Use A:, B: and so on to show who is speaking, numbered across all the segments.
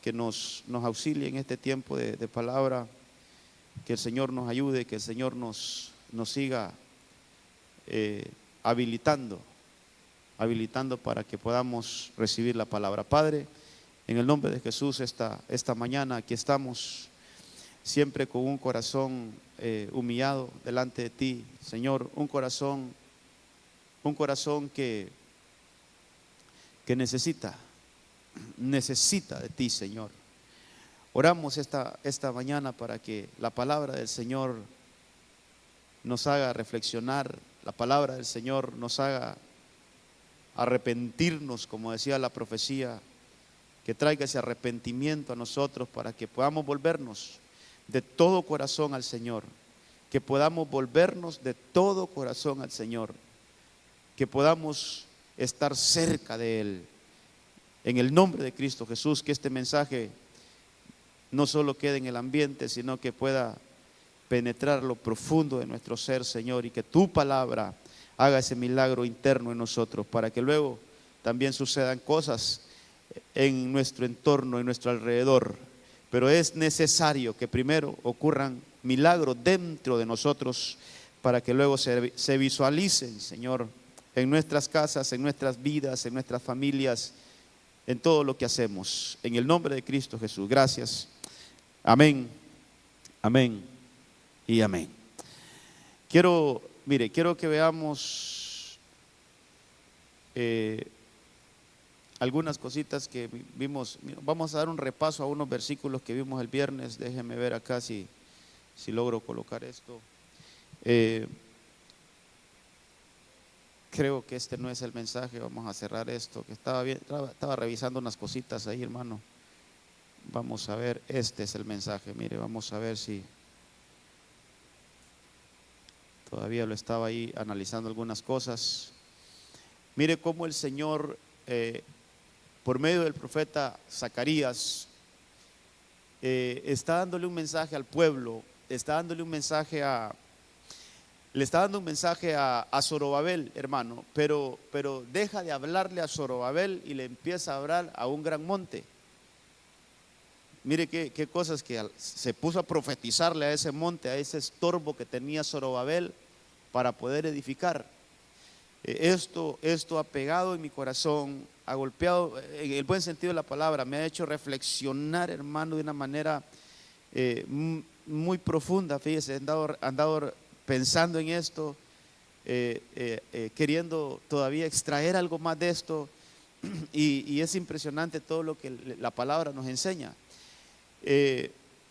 A: que nos auxilie en este tiempo de palabra, que el Señor nos ayude, que el Señor nos siga habilitando para que podamos recibir la palabra. Padre, en el nombre de Jesús, esta mañana aquí estamos, siempre con un corazón humillado delante de ti, Señor, un corazón que necesita de ti, Señor. Oramos esta mañana para que la palabra del Señor nos haga reflexionar, la palabra del Señor nos haga arrepentirnos, como decía la profecía, que traiga ese arrepentimiento a nosotros para que podamos volvernos de todo corazón al Señor, que podamos volvernos de todo corazón al Señor, que podamos estar cerca de Él. En el nombre de Cristo Jesús, que este mensaje no solo quede en el ambiente, sino que pueda penetrar lo profundo de nuestro ser, Señor, y que tu palabra haga ese milagro interno en nosotros, para que luego también sucedan cosas en nuestro entorno, en nuestro alrededor. Pero es necesario que primero ocurran milagros dentro de nosotros, para que luego se visualicen, Señor, en nuestras casas, en nuestras vidas, en nuestras familias, en todo lo que hacemos. En el nombre de Cristo Jesús, gracias. Amén, amén y amén. Quiero que veamos algunas cositas que vimos. Vamos a dar un repaso a unos versículos que vimos el viernes. Déjenme ver acá si logro colocar esto. Creo que este no es el mensaje. Vamos a cerrar esto, que estaba revisando unas cositas ahí, hermano. Vamos a ver, este es el mensaje. Mire, vamos a ver si todavía lo estaba ahí analizando algunas cosas. Mire cómo el Señor, por medio del profeta Zacarías, está dándole un mensaje al pueblo, le está dando un mensaje a Zorobabel, hermano, pero deja de hablarle a Zorobabel y le empieza a hablar a un gran monte. Mire qué cosas, que se puso a profetizarle a ese monte, a ese estorbo que tenía Zorobabel para poder edificar. Esto ha pegado en mi corazón, ha golpeado en el buen sentido de la palabra, me ha hecho reflexionar, hermano, de una manera muy profunda. Fíjese, he andado pensando en esto, queriendo todavía extraer algo más de esto, y es impresionante todo lo que la palabra nos enseña.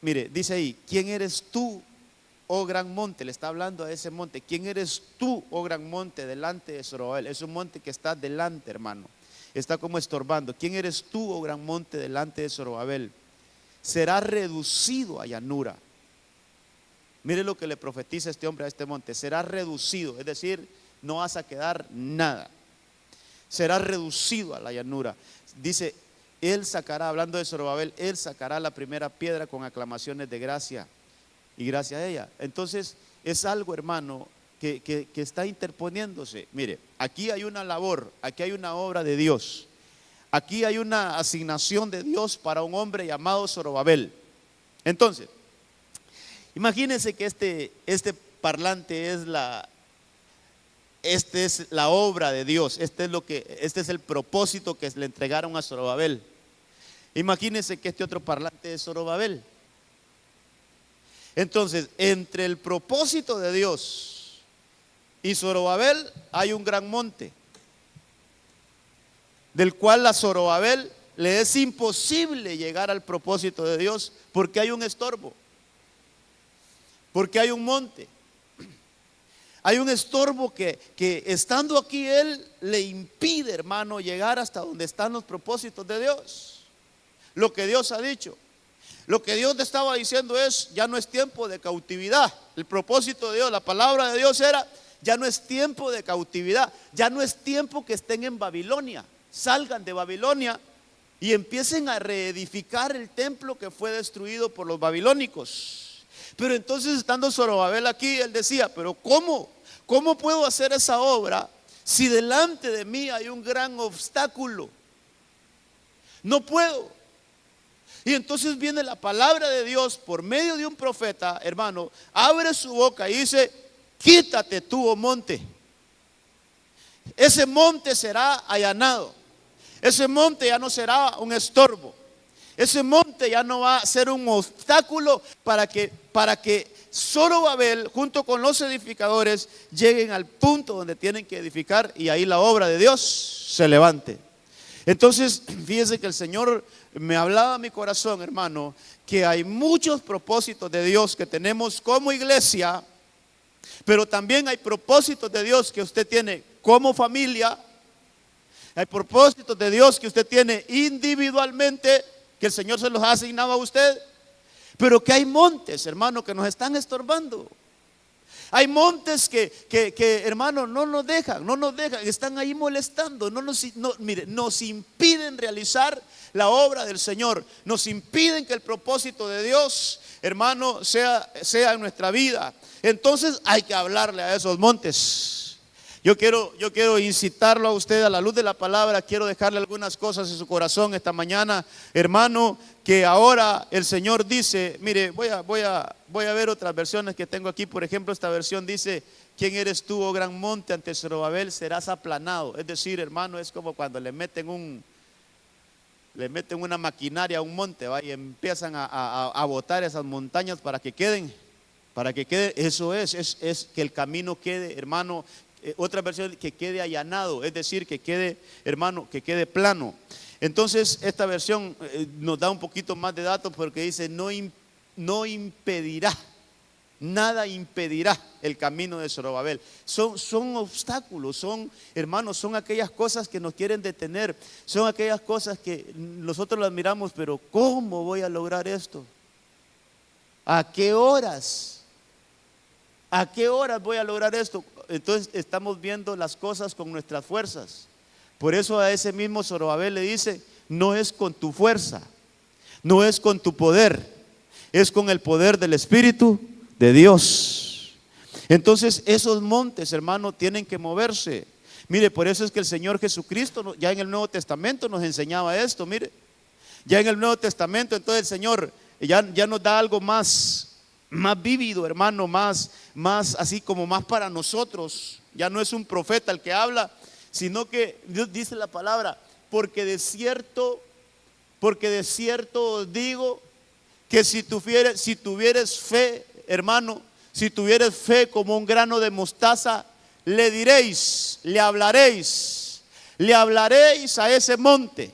A: Mire, dice ahí: ¿quién eres tú, oh gran monte? Le está hablando a ese monte. ¿Quién eres tú, oh gran monte, delante de Zorobabel? Es un monte que está delante, hermano, está como estorbando. ¿Quién eres tú, oh gran monte, delante de Zorobabel? Será reducido a llanura. Mire lo que le profetiza este hombre a este monte: será reducido, es decir, no vas a quedar nada. Será reducido a la llanura. Dice, él sacará, hablando de Zorobabel, él sacará la primera piedra con aclamaciones de gracia, y gracias a ella. Entonces es algo, hermano, que está interponiéndose. Mire, aquí hay una labor, aquí hay una obra de Dios, aquí hay una asignación de Dios para un hombre llamado Zorobabel. Entonces, imagínense que este parlante es la obra de Dios. Este es el propósito que le entregaron a Zorobabel. Imagínense que este otro parlante es Zorobabel. Entonces, entre el propósito de Dios y Zorobabel hay un gran monte, del cual a Zorobabel le es imposible llegar al propósito de Dios, porque hay un estorbo, porque hay un monte. Hay un estorbo que estando aquí él le impide, hermano, llegar hasta donde están los propósitos de Dios. Lo que Dios ha dicho, lo que Dios te estaba diciendo es: ya no es tiempo de cautividad. El propósito de Dios, la palabra de Dios era: ya no es tiempo de cautividad, ya no es tiempo que estén en Babilonia. Salgan de Babilonia y empiecen a reedificar el templo que fue destruido por los babilónicos. Pero entonces, estando Zorobabel aquí, él decía: pero ¿cómo puedo hacer esa obra si delante de mí hay un gran obstáculo? No puedo. Y entonces viene la palabra de Dios por medio de un profeta, hermano, abre su boca y dice: quítate tú, oh monte. Ese monte será allanado. Ese monte ya no será un estorbo. Ese monte ya no va a ser un obstáculo para que Zorobabel junto con los edificadores lleguen al punto donde tienen que edificar, y ahí la obra de Dios se levante. Entonces, fíjese que el Señor me hablaba a mi corazón, hermano, que hay muchos propósitos de Dios que tenemos como iglesia, pero también hay propósitos de Dios que usted tiene como familia. Hay propósitos de Dios que usted tiene individualmente, que el Señor se los ha asignado a usted, pero que hay montes, hermano, que nos están estorbando. Hay montes que hermano, no nos dejan, están ahí molestando, mire, nos impiden realizar la obra del Señor, nos impiden que el propósito de Dios, hermano, sea en nuestra vida. Entonces hay que hablarle a esos montes. Yo quiero incitarlo a usted a la luz de la palabra. Quiero dejarle algunas cosas en su corazón esta mañana, hermano, que ahora el Señor dice. Mire, voy a ver otras versiones que tengo aquí. Por ejemplo, esta versión dice: ¿quién eres tú, oh gran monte? Ante Zorobabel serás aplanado. Es decir, hermano, es como cuando le meten una maquinaria a un monte, ¿va? Y empiezan a botar esas montañas para que queden. Eso es que el camino quede, hermano. Otra versión, que quede allanado, es decir, que quede, hermano, que quede plano. Entonces esta versión nos da un poquito más de datos, porque dice: no impedirá, nada impedirá el camino de Zorobabel. Son obstáculos, hermanos, son aquellas cosas que nos quieren detener, son aquellas cosas que nosotros las miramos, pero ¿cómo voy a lograr esto? ¿A qué horas? ¿A qué horas voy a lograr esto? Entonces estamos viendo las cosas con nuestras fuerzas. Por eso a ese mismo Zorobabel le dice: no es con tu fuerza, no es con tu poder, es con el poder del Espíritu de Dios. Entonces esos montes, hermano, tienen que moverse. Mire, por eso es que el Señor Jesucristo ya en el Nuevo Testamento nos enseñaba esto. Mire, ya en el Nuevo Testamento entonces el Señor ya nos da algo más vívido, hermano, más así como más para nosotros. Ya no es un profeta el que habla, sino que Dios dice la palabra: porque de cierto os digo que si tuvieres fe, hermano, si tuvieres fe como un grano de mostaza, le hablaréis a ese monte,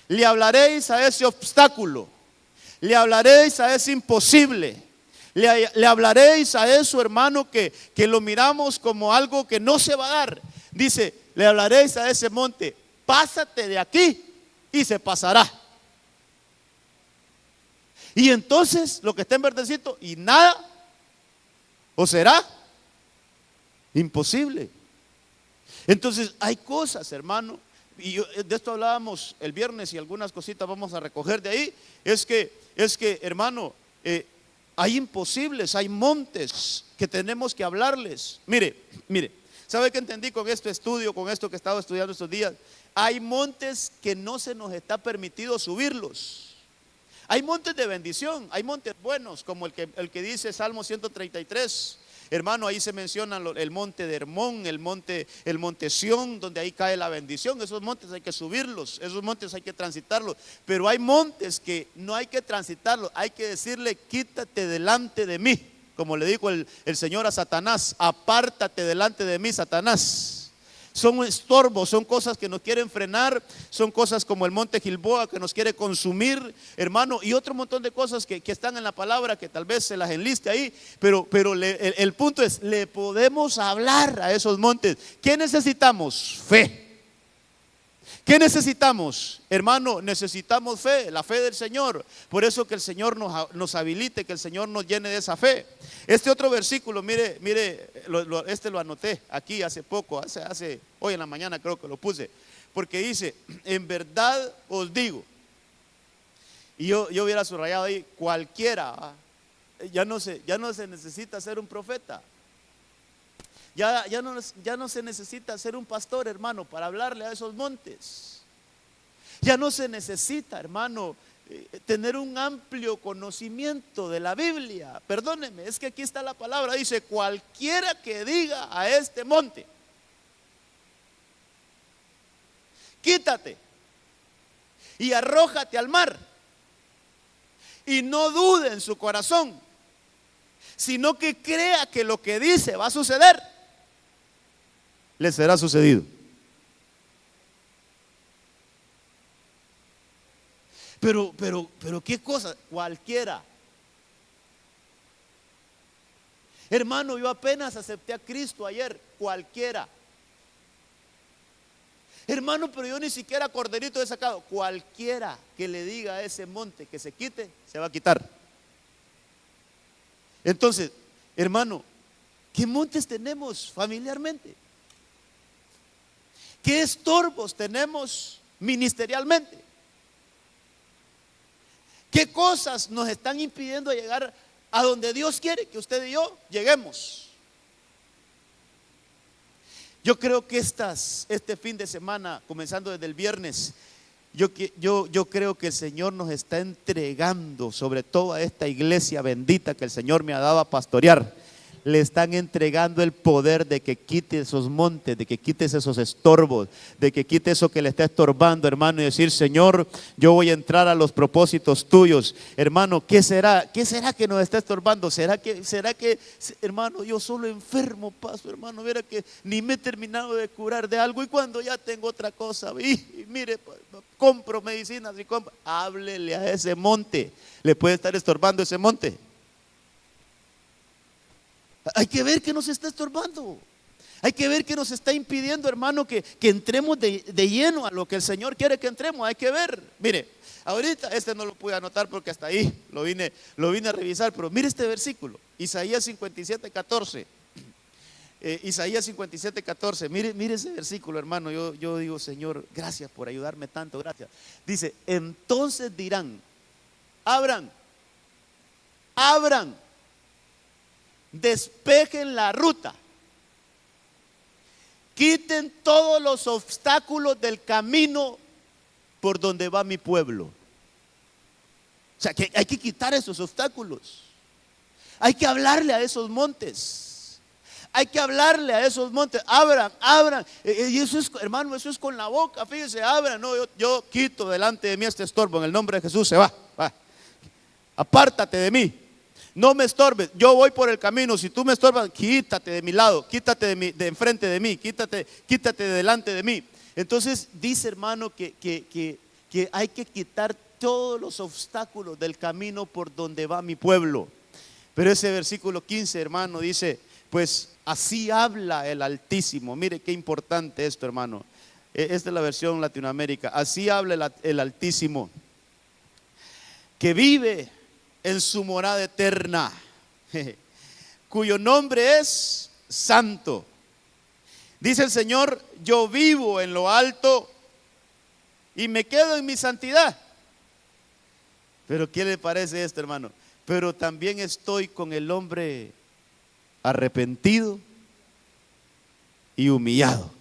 A: le hablaréis a ese obstáculo, le hablaréis a ese imposible. Le hablaréis a eso, hermano, que lo miramos como algo que no se va a dar. Dice: le hablaréis a ese monte: pásate de aquí, y se pasará. Y entonces lo que está en verdecito: y nada o será imposible. Entonces hay cosas, hermano, y de esto hablábamos el viernes, y algunas cositas vamos a recoger de ahí. Es que hermano, hay imposibles, hay montes que tenemos que hablarles. Mire, ¿sabe qué entendí con este estudio, con esto que he estado estudiando estos días? Hay montes que no se nos está permitido subirlos. Hay montes de bendición, hay montes buenos, como el que dice Salmo 133. Hermano, ahí se menciona el monte de Hermón, el monte Sión, donde ahí cae la bendición. Esos montes hay que subirlos, esos montes hay que transitarlos. Pero hay montes que no hay que transitarlos, hay que decirle: quítate delante de mí. Como le dijo el Señor a Satanás: apártate delante de mí, Satanás. Son estorbos, son cosas que nos quieren frenar, son cosas como el monte Gilboa que nos quiere consumir, hermano, y otro montón de cosas que están en la palabra, que tal vez se las enliste ahí, pero el punto es: le podemos hablar a esos montes. ¿Qué necesitamos? Fe. ¿Qué necesitamos, hermano? Necesitamos fe, la fe del Señor. Por eso que el Señor nos habilite, que el Señor nos llene de esa fe. Este otro versículo, mire, lo anoté aquí hace poco, hoy en la mañana creo que lo puse, porque dice: en verdad os digo. Y yo hubiera subrayado ahí: cualquiera. Ya no se necesita ser un profeta. Ya no se necesita ser un pastor, hermano, para hablarle a esos montes. Ya no se necesita, hermano, tener un amplio conocimiento de la Biblia. Perdóneme, es que aquí está la palabra, dice: cualquiera que diga a este monte, quítate y arrójate al mar, y no dude en su corazón, sino que crea que lo que dice va a suceder, le será sucedido. Pero qué cosa, cualquiera. Hermano, yo apenas acepté a Cristo ayer, cualquiera. Hermano, pero yo ni siquiera corderito he sacado. Cualquiera que le diga a ese monte que se quite, se va a quitar. Entonces, hermano, ¿qué montes tenemos familiarmente? ¿Qué estorbos tenemos ministerialmente? ¿Qué cosas nos están impidiendo llegar a donde Dios quiere que usted y yo lleguemos? Yo creo que este fin de semana, comenzando desde el viernes, yo creo que el Señor nos está entregando, sobre todo a esta iglesia bendita que el Señor me ha dado a pastorear, le están entregando el poder de que quite esos montes, de que quites esos estorbos, de que quite eso que le está estorbando, hermano, y decir: Señor, yo voy a entrar a los propósitos tuyos. Hermano, ¿qué será? ¿Qué será que nos está estorbando? ¿Será que, hermano, yo solo enfermo paso, hermano? Mira que ni me he terminado de curar de algo, y cuando ya tengo otra cosa, y mire, compro medicinas y compro. Háblele a ese monte. Le puede estar estorbando ese monte. Hay que ver que nos está estorbando. Hay que ver que nos está impidiendo, hermano, que entremos de lleno a lo que el Señor quiere que entremos. Hay que ver. Mire, ahorita no lo pude anotar porque hasta ahí lo vine a revisar. Pero mire este versículo, Isaías 57:14. Isaías 57:14. Mire ese versículo, hermano. Yo digo: Señor, gracias por ayudarme tanto, gracias. Dice: entonces dirán: abran, despejen la ruta, quiten todos los obstáculos del camino por donde va mi pueblo. O sea, que hay que quitar esos obstáculos. Hay que hablarle a esos montes. Hay que hablarle a esos montes. Abran. Y eso es, hermano, eso es con la boca. Fíjese, abran. No, yo quito delante de mí este estorbo. En el nombre de Jesús, se va. Apártate de mí. No me estorbes, yo voy por el camino. Si tú me estorbas, quítate de mi lado, quítate de enfrente de mí, quítate de delante de mí. Entonces dice, hermano, que hay que quitar todos los obstáculos del camino por donde va mi pueblo. Pero ese versículo 15, hermano, dice: pues así habla el Altísimo. Mire qué importante esto, hermano. Esta es la versión Latinoamérica. Así habla el Altísimo, que vive en su morada eterna, cuyo nombre es Santo. Dice el Señor: yo vivo en lo alto y me quedo en mi santidad. Pero ¿qué le parece esto, hermano? Pero también estoy con el hombre arrepentido y humillado,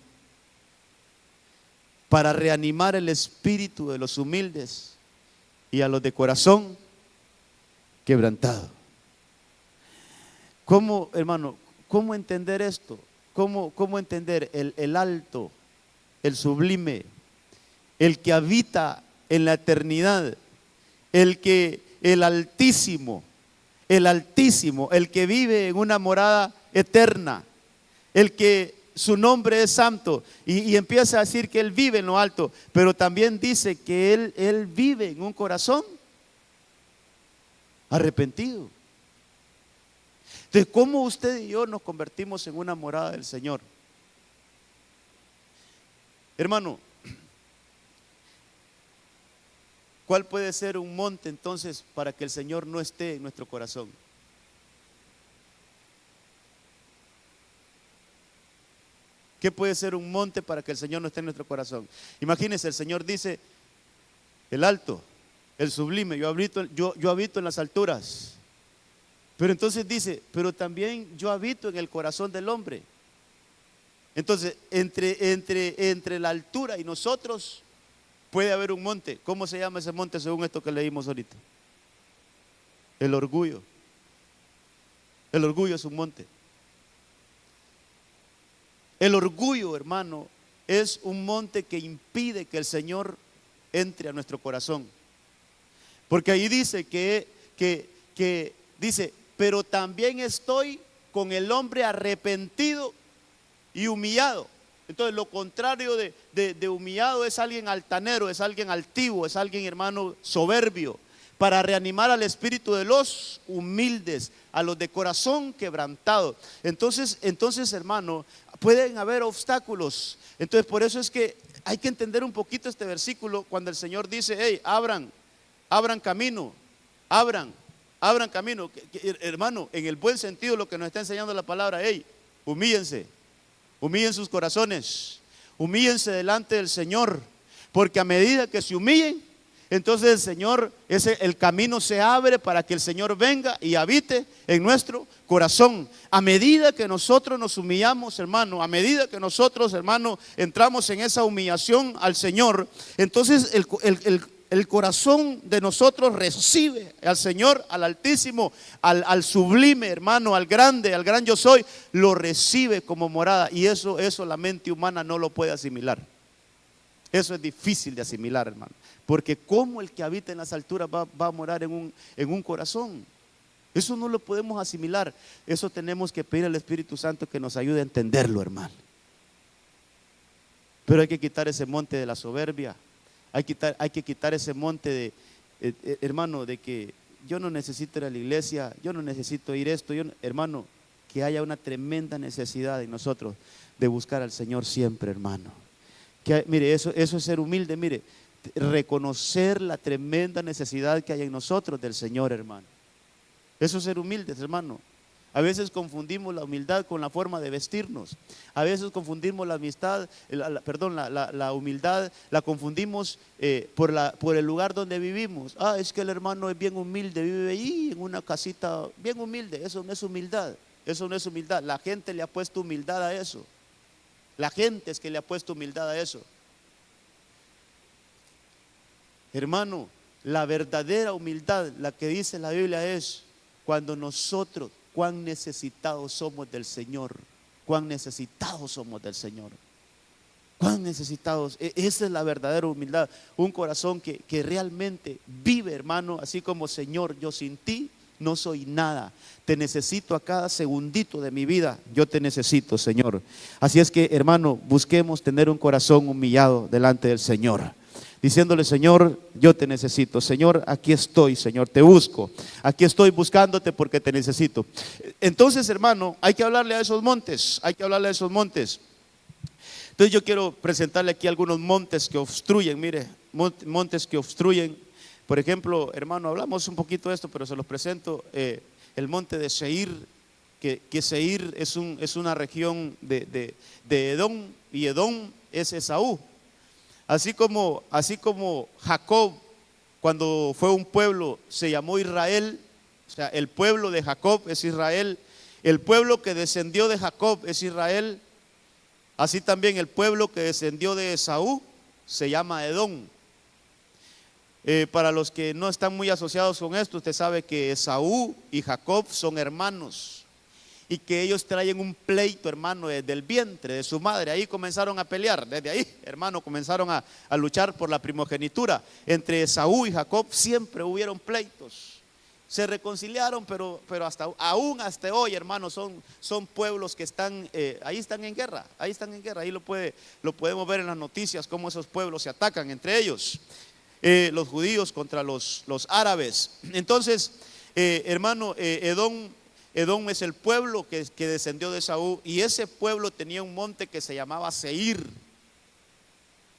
A: para reanimar el espíritu de los humildes y a los de corazón quebrantado. ¿Cómo, hermano? ¿Cómo entender esto? ¿Cómo entender el alto, el sublime, el que habita en la eternidad, el Altísimo, el que vive en una morada eterna, el que su nombre es santo, y empieza a decir que Él vive en lo alto, pero también dice que Él vive en un corazón arrepentido? Entonces, ¿cómo usted y yo nos convertimos en una morada del Señor? Hermano, ¿cuál puede ser un monte entonces para que el Señor no esté en nuestro corazón? ¿Qué puede ser un monte para que el Señor no esté en nuestro corazón? Imagínense, el Señor dice: el alto, el sublime, yo habito en las alturas. Pero entonces dice: pero también yo habito en el corazón del hombre. Entonces, entre la altura y nosotros Puede haber un monte. ¿Cómo se llama ese monte según esto que leímos ahorita? El orgullo. El orgullo es un monte. El orgullo, hermano, es un monte que impide que el Señor entre a nuestro corazón. Porque ahí dice dice, pero también estoy con el hombre arrepentido y humillado. Entonces lo contrario de humillado es alguien altanero, es alguien altivo, es alguien, hermano, soberbio, para reanimar al espíritu de los humildes, a los de corazón quebrantado. Entonces, hermano, pueden haber obstáculos. Entonces por eso es que hay que entender un poquito este versículo cuando el Señor dice, hey, abran camino, abran camino. Hermano, en el buen sentido lo que nos está enseñando la palabra, hey, humíllense. Humillen sus corazones, humíllense delante del Señor, porque a medida que se humillen, entonces el Señor, el camino se abre para que el Señor venga y habite en nuestro corazón. A medida que nosotros nos humillamos, hermano, a medida que nosotros, hermano, entramos en esa humillación al Señor, entonces el corazón de nosotros recibe al Señor, al Altísimo, al sublime, hermano, al gran yo soy, lo recibe como morada. Y eso la mente humana no lo puede asimilar. Eso es difícil de asimilar, hermano. Porque ¿cómo el que habita en las alturas va a morar en un corazón? Eso no lo podemos asimilar. Eso tenemos que pedir al Espíritu Santo que nos ayude a entenderlo, hermano. Pero hay que quitar ese monte de la soberbia. Hay que quitar ese monte hermano, de que yo no necesito ir a la iglesia, yo no necesito ir esto. Hermano, que haya una tremenda necesidad en nosotros de buscar al Señor siempre, hermano. Mire, eso es ser humilde, mire, reconocer la tremenda necesidad que hay en nosotros del Señor, hermano. Eso es ser humildes, hermano. A veces confundimos la humildad con la forma de vestirnos. A veces confundimos la humildad la confundimos por el lugar donde vivimos. Es que el hermano es bien humilde, vive ahí en una casita bien humilde. Eso no es humildad. Eso no es humildad. La gente le ha puesto humildad a eso. La gente es que le ha puesto humildad a eso. Hermano, la verdadera humildad, la que dice la Biblia, es cuando nosotros, cuán necesitados somos del Señor, cuán necesitados somos del Señor, cuán necesitados. Esa es la verdadera humildad, un corazón que realmente vive, hermano, así como Señor, yo sin ti no soy nada, te necesito a cada segundito de mi vida, yo te necesito, Señor. Así es que, hermano, busquemos tener un corazón humillado delante del Señor, diciéndole, Señor, yo te necesito. Señor, aquí estoy, Señor, te busco. Aquí estoy buscándote porque te necesito. Entonces, hermano, hay que hablarle a esos montes. Hay que hablarle a esos montes. Entonces yo quiero presentarle aquí algunos montes que obstruyen. Mire, montes que obstruyen. Por ejemplo, hermano, hablamos un poquito de esto, pero se los presento. El monte de Seir, que Seir es una región de Edom, y Edom es Esaú. Así como Jacob, cuando fue un pueblo, se llamó Israel. O sea, el pueblo de Jacob es Israel. El pueblo que descendió de Jacob es Israel. Así también el pueblo que descendió de Esaú se llama Edom. Para los que no están muy asociados con esto, usted sabe que Esaú y Jacob son hermanos, y que ellos traen un pleito, hermano, desde el vientre de su madre. Ahí comenzaron a pelear, desde ahí, hermano, comenzaron a luchar por la primogenitura. Entre Esaú y Jacob siempre hubieron pleitos. Se reconciliaron, pero aún hasta hoy, hermano, son pueblos que están en guerra. Ahí lo podemos ver en las noticias, cómo esos pueblos se atacan entre ellos. Los judíos contra los árabes. Entonces, hermano, Edom es el pueblo que descendió de Esaú, y ese pueblo tenía un monte que se llamaba Seir.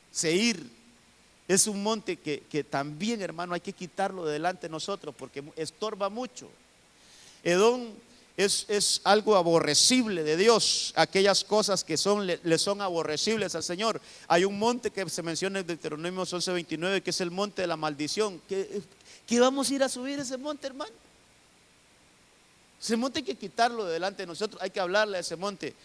A: Seir es un monte que también, hermano, hay que quitarlo de delante de nosotros porque estorba mucho. Edom es algo aborrecible de Dios, aquellas cosas que le son aborrecibles al Señor. Hay un monte que se menciona en Deuteronomio 11:29, que es el monte de la maldición. ¿Qué vamos a ir a subir ese monte, hermano? Ese monte hay que quitarlo de delante de nosotros, hay que hablarle a ese monte.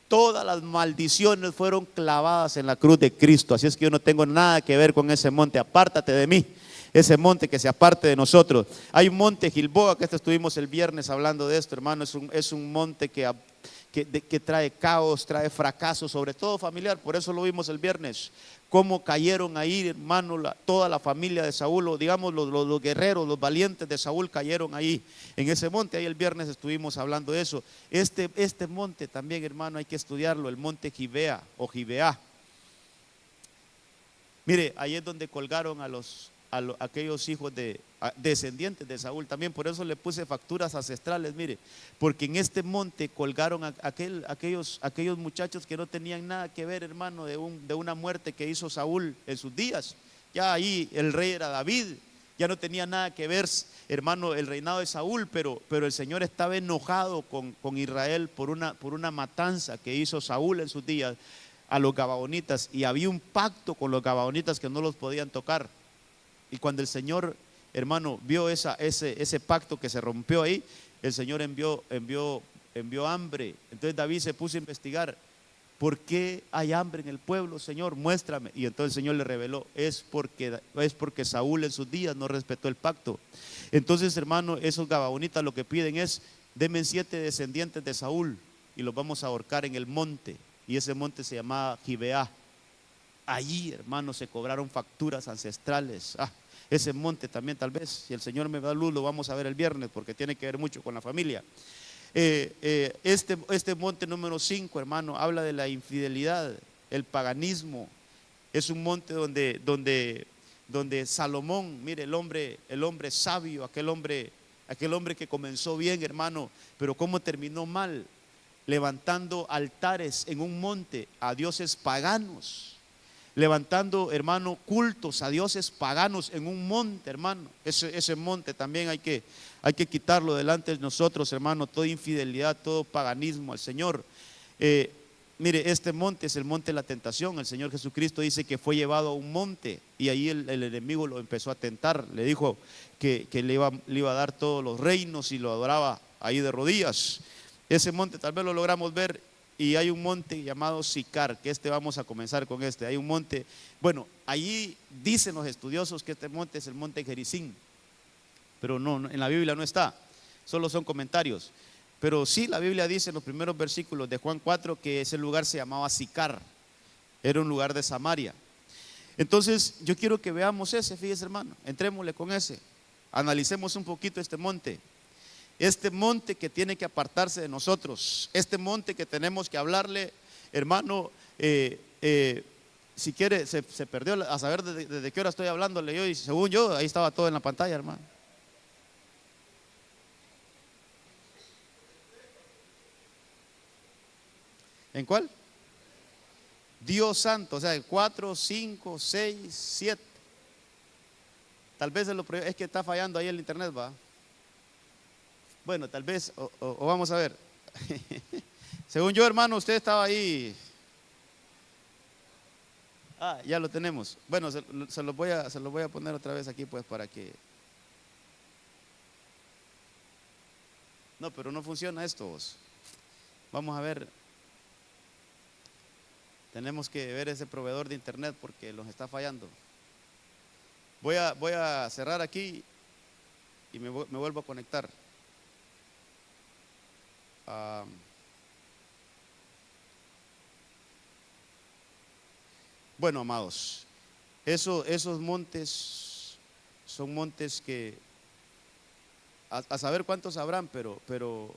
A: Todas las maldiciones fueron clavadas en la cruz de Cristo. Así es que yo no tengo nada que ver con ese monte. Apártate de mí. Ese monte que se aparte de nosotros. Hay un monte Gilboa, que estuvimos el viernes hablando de esto, hermano. Es un monte que trae caos, trae fracaso, sobre todo familiar. Por eso lo vimos el viernes. Cómo cayeron ahí, hermano, toda la familia de Saúl, o digamos los guerreros, los valientes de Saúl cayeron ahí, en ese monte. Ahí el viernes estuvimos hablando de eso. Este monte también, hermano, hay que estudiarlo, el monte Gibea o Gibeá. Mire, ahí es donde colgaron aquellos hijos descendientes de Saúl también. Por eso le puse facturas ancestrales, mire, porque en este monte colgaron aquellos muchachos que no tenían nada que ver, hermano, de una muerte que hizo Saúl en sus días. Ya ahí el rey era David, ya no tenía nada que ver, hermano, el reinado de Saúl, pero el Señor estaba enojado con Israel por una matanza que hizo Saúl en sus días a los gabaonitas, y había un pacto con los gabaonitas que no los podían tocar. Y cuando el Señor, hermano, vio ese pacto que se rompió ahí, el Señor envió hambre. Entonces David se puso a investigar: ¿por qué hay hambre en el pueblo, Señor? Muéstrame. Y entonces el Señor le reveló: es porque Saúl en sus días no respetó el pacto. Entonces, hermano, esos gabaonitas lo que piden es: denme 7 descendientes de Saúl y los vamos a ahorcar en el monte. Y ese monte se llamaba Gibeá. Allí, hermano, se cobraron facturas ancestrales. Ese monte también, tal vez, si el Señor me da luz, lo vamos a ver el viernes, porque tiene que ver mucho con la familia. Este monte número 5, hermano, habla de la infidelidad, el paganismo. Es un monte donde Salomón, mire, el hombre sabio, aquel hombre que comenzó bien, hermano, pero cómo terminó mal, levantando altares en un monte a dioses paganos, levantando, hermano, cultos a dioses paganos en un monte, hermano. Ese monte también hay que quitarlo delante de nosotros, hermano, toda infidelidad, todo paganismo al Señor. Mire, este monte es el monte de la tentación. El Señor Jesucristo dice que fue llevado a un monte y ahí el enemigo lo empezó a tentar. Le dijo que le iba a dar todos los reinos y lo adoraba ahí de rodillas. Ese monte tal vez lo logramos ver. Y hay un monte llamado Sicar, que vamos a comenzar con este. Hay un monte, bueno, allí dicen los estudiosos que este monte es el monte Gerizim, pero no, en la Biblia no está, solo son comentarios. Pero sí, la Biblia dice en los primeros versículos de Juan 4 que ese lugar se llamaba Sicar, era un lugar de Samaria. Entonces yo quiero que veamos ese, fíjese, hermano, entrémosle con ese, analicemos un poquito este monte. Este monte que tiene que apartarse de nosotros, este monte que tenemos que hablarle, hermano, si quiere, se perdió a saber desde qué hora estoy hablándole yo, y según yo, ahí estaba todo en la pantalla, hermano. ¿En cuál? Dios santo, o sea, 4, 5, 6, 7. Tal vez es que está fallando ahí el internet, va. Bueno, tal vez, o vamos a ver. Según yo, hermano, usted estaba ahí. Ya lo tenemos. Bueno, se lo voy a poner otra vez aquí, pues, para que. No, pero no funciona esto, vos. Vamos a ver. Tenemos que ver ese proveedor de internet porque nos está fallando. Voy a cerrar aquí y me vuelvo a conectar. Bueno, amados, esos montes son montes que a saber cuántos habrán, pero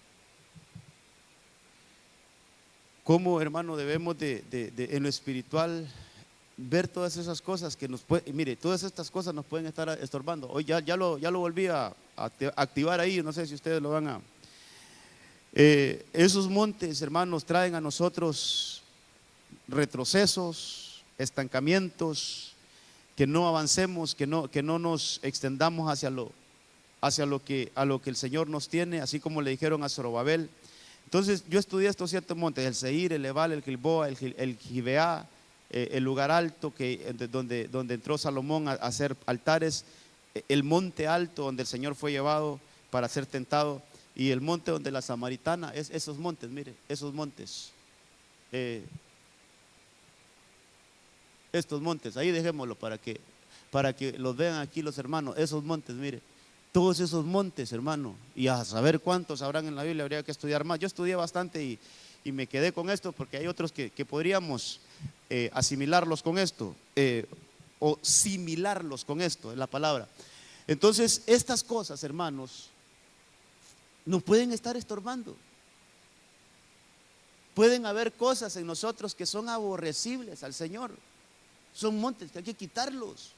A: cómo, hermano, debemos de en lo espiritual ver todas esas cosas que mire, todas estas cosas nos pueden estar estorbando. Hoy ya lo volví a activar ahí, no sé si ustedes lo van a. Esos montes, hermanos, traen a nosotros retrocesos, estancamientos, que no avancemos, que no nos extendamos hacia lo que el Señor nos tiene, así como le dijeron a Zorobabel. Entonces yo estudié estos 7 montes: el Seir, el Ebal, el Gilboa, el Gibeá, el lugar alto donde entró Salomón a hacer altares, el monte alto donde el Señor fue llevado para ser tentado, y el monte donde la samaritana, esos montes, mire, esos montes. eh, estos montes, ahí dejémoslo para que los vean aquí los hermanos, esos montes, mire, todos esos montes, hermano, y a saber cuántos habrán en la Biblia, habría que estudiar más. Yo estudié bastante y me quedé con esto porque hay otros que podríamos asimilarlos con esto, o similarlos con esto, es la palabra. Entonces, estas cosas, hermanos, nos pueden estar estorbando. Pueden haber cosas en nosotros que son aborrecibles al Señor. Son montes que hay que quitarlos.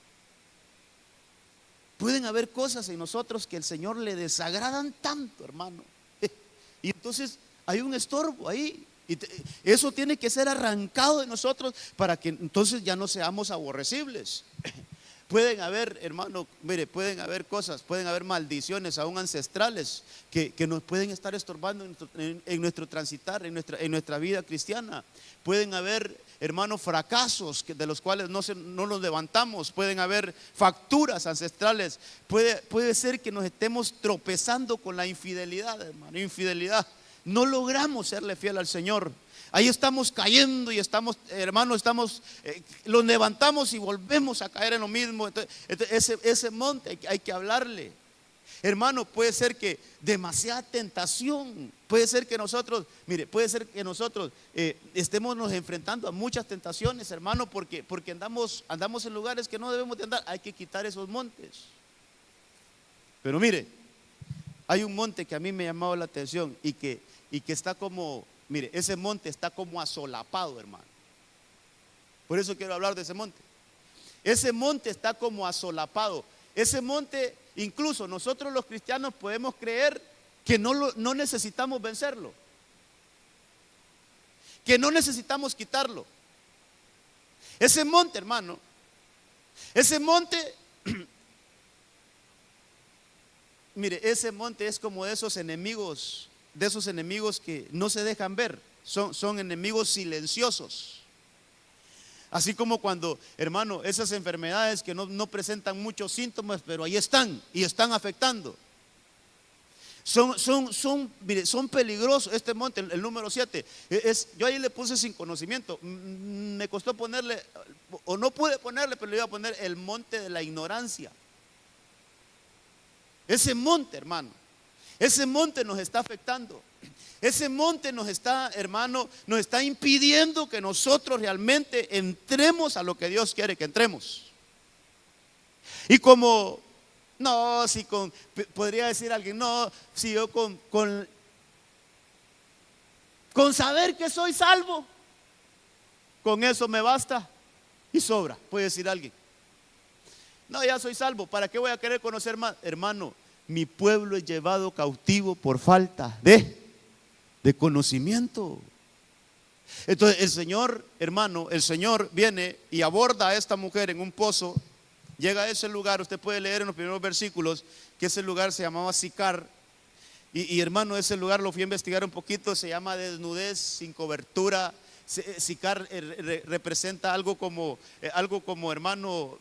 A: Pueden haber cosas en nosotros que al Señor le desagradan tanto, hermano. Y entonces hay un estorbo ahí. Y eso tiene que ser arrancado de nosotros para que entonces ya no seamos aborrecibles. Pueden haber, hermano, mire, pueden haber cosas, pueden haber maldiciones aún ancestrales que nos pueden estar estorbando en nuestro transitar, en nuestra vida cristiana. Pueden haber, hermano, fracasos de los cuales no nos levantamos. Pueden haber facturas ancestrales. Puede ser que nos estemos tropezando con la infidelidad, hermano, infidelidad. No logramos serle fiel al Señor. Ahí estamos cayendo y estamos, hermano, los levantamos y volvemos a caer en lo mismo. Entonces, ese monte hay que hablarle. Hermano, puede ser que demasiada tentación, puede ser que nosotros, mire, puede ser que nosotros estemos nos enfrentando a muchas tentaciones, hermano, porque andamos en lugares que no debemos de andar. Hay que quitar esos montes. Pero mire, hay un monte que a mí me ha llamado la atención y que está como, mire, ese monte está como asolapado, hermano. Por eso quiero hablar de ese monte. Ese monte está como asolapado. Ese monte, incluso nosotros los cristianos podemos creer que no necesitamos vencerlo, que no necesitamos quitarlo. Ese monte, hermano, ese monte, mire, ese monte es como de esos enemigos que no se dejan ver. Son enemigos silenciosos. Así como cuando, hermano, esas enfermedades que no presentan muchos síntomas, pero ahí están y están afectando. Mire, son peligrosos. Este monte, el número 7, yo ahí le puse sin conocimiento. Me costó ponerle, o no pude ponerle, pero le iba a poner el monte de la ignorancia. Ese monte, hermano, ese monte nos está afectando. Ese monte nos está, hermano, nos está impidiendo que nosotros realmente entremos a lo que Dios quiere que entremos. Y como, no, si podría decir alguien, no, si yo con saber que soy salvo, con eso me basta y sobra, puede decir alguien. No, ya soy salvo, ¿para qué voy a querer conocer más? Hermano, mi pueblo es llevado cautivo por falta de conocimiento. Entonces el Señor, hermano, el Señor viene y aborda a esta mujer en un pozo. Llega a ese lugar, usted puede leer en los primeros versículos que ese lugar se llamaba Sicar. Y hermano, ese lugar lo fui a investigar un poquito, se llama desnudez sin cobertura. Sicar representa algo como hermano,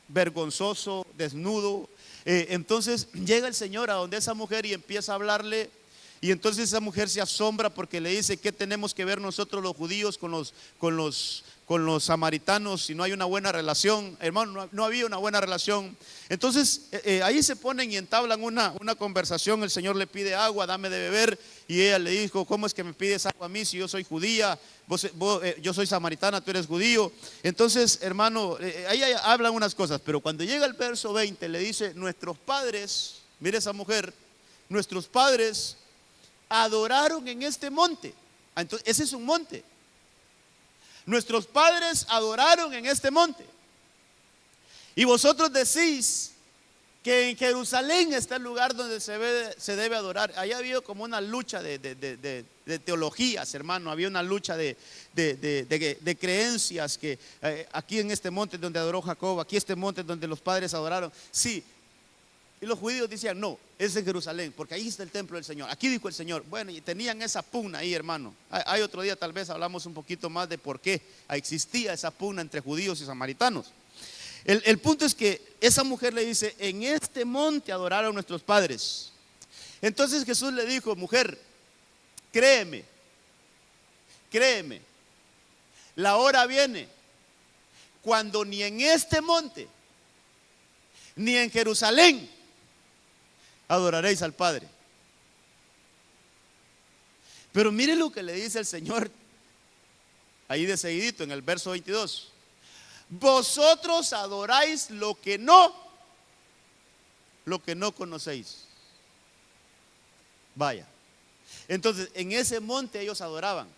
A: vergonzoso, desnudo. Entonces llega el Señor a donde esa mujer y empieza a hablarle. Y entonces esa mujer se asombra porque le dice: ¿qué tenemos que ver nosotros los judíos con los samaritanos si no hay una buena relación? Hermano, no había una buena relación. Entonces ahí se ponen y entablan una conversación. El Señor le pide agua, dame de beber. Y ella le dijo: ¿cómo es que me pides agua a mí si yo soy judía? Yo soy samaritana, tú eres judío. Entonces, hermano, ahí hablan unas cosas. Pero cuando llega el verso 20 le dice: nuestros padres, mire esa mujer, nuestros padres adoraron en este monte. Entonces, ese es un monte. Nuestros padres adoraron en este monte. Y vosotros decís que en Jerusalén está el lugar donde se debe adorar. Ahí ha habido como una lucha de teologías, hermano. Había una lucha de creencias, que aquí en este monte donde adoró Jacob, aquí este monte donde los padres adoraron. Sí. Y los judíos decían: no, es en Jerusalén, porque ahí está el templo del Señor. Aquí dijo el Señor. Bueno, y tenían esa pugna ahí, hermano. Hay otro día tal vez hablamos un poquito más de por qué existía esa pugna entre judíos y samaritanos. El punto es que esa mujer le dice: en este monte adoraron nuestros padres. Entonces Jesús le dijo: mujer, créeme créeme, la hora viene cuando ni en este monte, ni en Jerusalén, adoraréis al Padre. Pero mire lo que le dice el Señor ahí de seguidito en el verso 22. Vosotros adoráis lo que no conocéis. Vaya. Entonces, en ese monte ellos adoraban.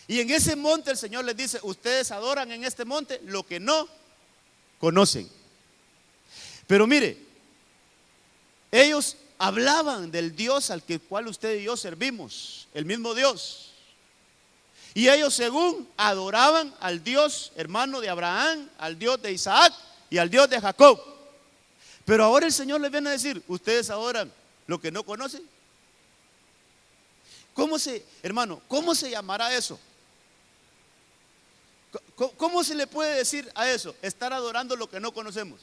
A: Y en ese monte el Señor les dice, ustedes adoran en este monte lo que no conocen. Pero mire, ellos hablaban del Dios al cual usted y yo servimos, el mismo Dios. Y ellos según adoraban al Dios hermano de Abraham, al Dios de Isaac y al Dios de Jacob. Pero ahora el Señor les viene a decir, ustedes adoran lo que no conocen. Hermano, ¿cómo se llamará eso? ¿Cómo se le puede decir a eso? Estar adorando lo que no conocemos.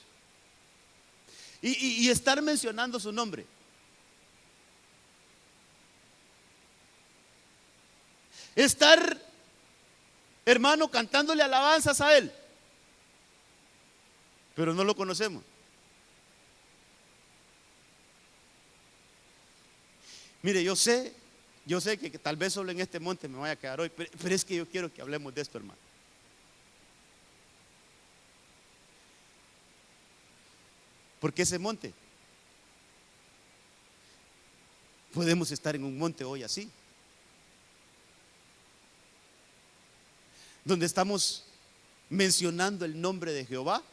A: Y estar mencionando su nombre. Estar, hermano, cantándole alabanzas a Él. Pero no lo conocemos. Mire, yo sé que tal vez solo en este monte me vaya a quedar hoy, pero es que yo quiero que hablemos de esto, hermano. Porque ese monte, podemos estar en un monte hoy así, donde estamos mencionando el nombre de Jehová,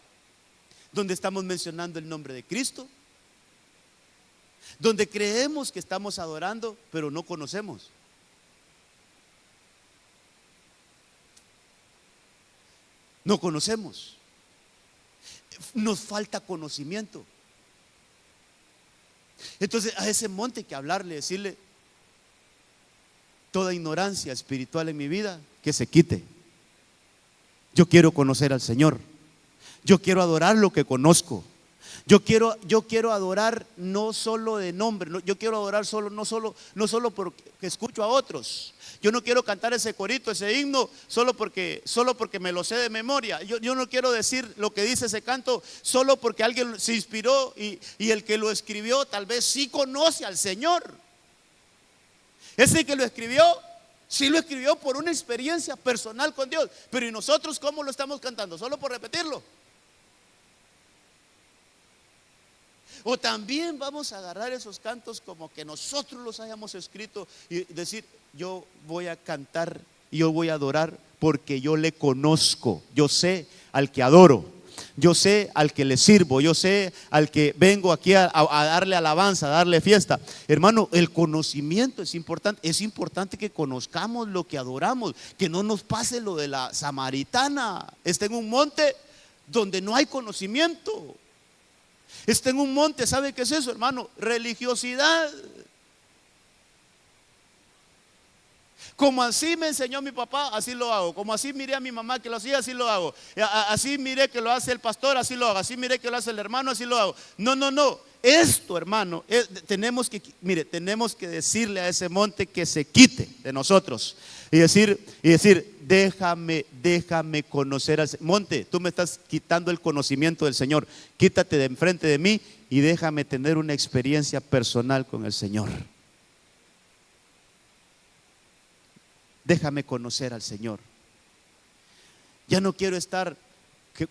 A: donde estamos mencionando el nombre de Cristo, donde creemos que estamos adorando, pero no conocemos. No conocemos. Nos falta conocimiento. Entonces a ese monte hay que hablarle, decirle, toda ignorancia espiritual en mi vida, que se quite. Yo quiero conocer al Señor. Yo quiero adorar lo que conozco. Yo quiero adorar no solo de nombre, yo quiero adorar no solo porque escucho a otros. Yo no quiero cantar ese corito, ese himno, solo porque me lo sé de memoria. Yo no quiero decir lo que dice ese canto solo porque alguien se inspiró y el que lo escribió tal vez sí conoce al Señor. Ese que lo escribió, sí lo escribió por una experiencia personal con Dios. Pero ¿y nosotros cómo lo estamos cantando? ¿Solo por repetirlo? O también vamos a agarrar esos cantos como que nosotros los hayamos escrito y decir, yo voy a cantar, yo voy a adorar porque yo le conozco, yo sé al que adoro, yo sé al que le sirvo, yo sé al que vengo aquí a darle alabanza, a darle fiesta. Hermano, el conocimiento es importante que conozcamos lo que adoramos, que no nos pase lo de la samaritana. Está en un monte donde no hay conocimiento. Está en un monte, ¿sabe qué es eso, hermano? Religiosidad. Como así me enseñó mi papá, así lo hago. Como así miré a mi mamá que lo hacía, así lo hago. Así miré que lo hace el pastor, así lo hago. Así miré que lo hace el hermano, así lo hago. No. Esto, hermano, tenemos que decirle a ese monte que se quite de nosotros. Y decir, déjame conocer al monte. Tú me estás quitando el conocimiento del Señor. Quítate de enfrente de mí y déjame tener una experiencia personal con el Señor. Déjame conocer al Señor. Ya no quiero estar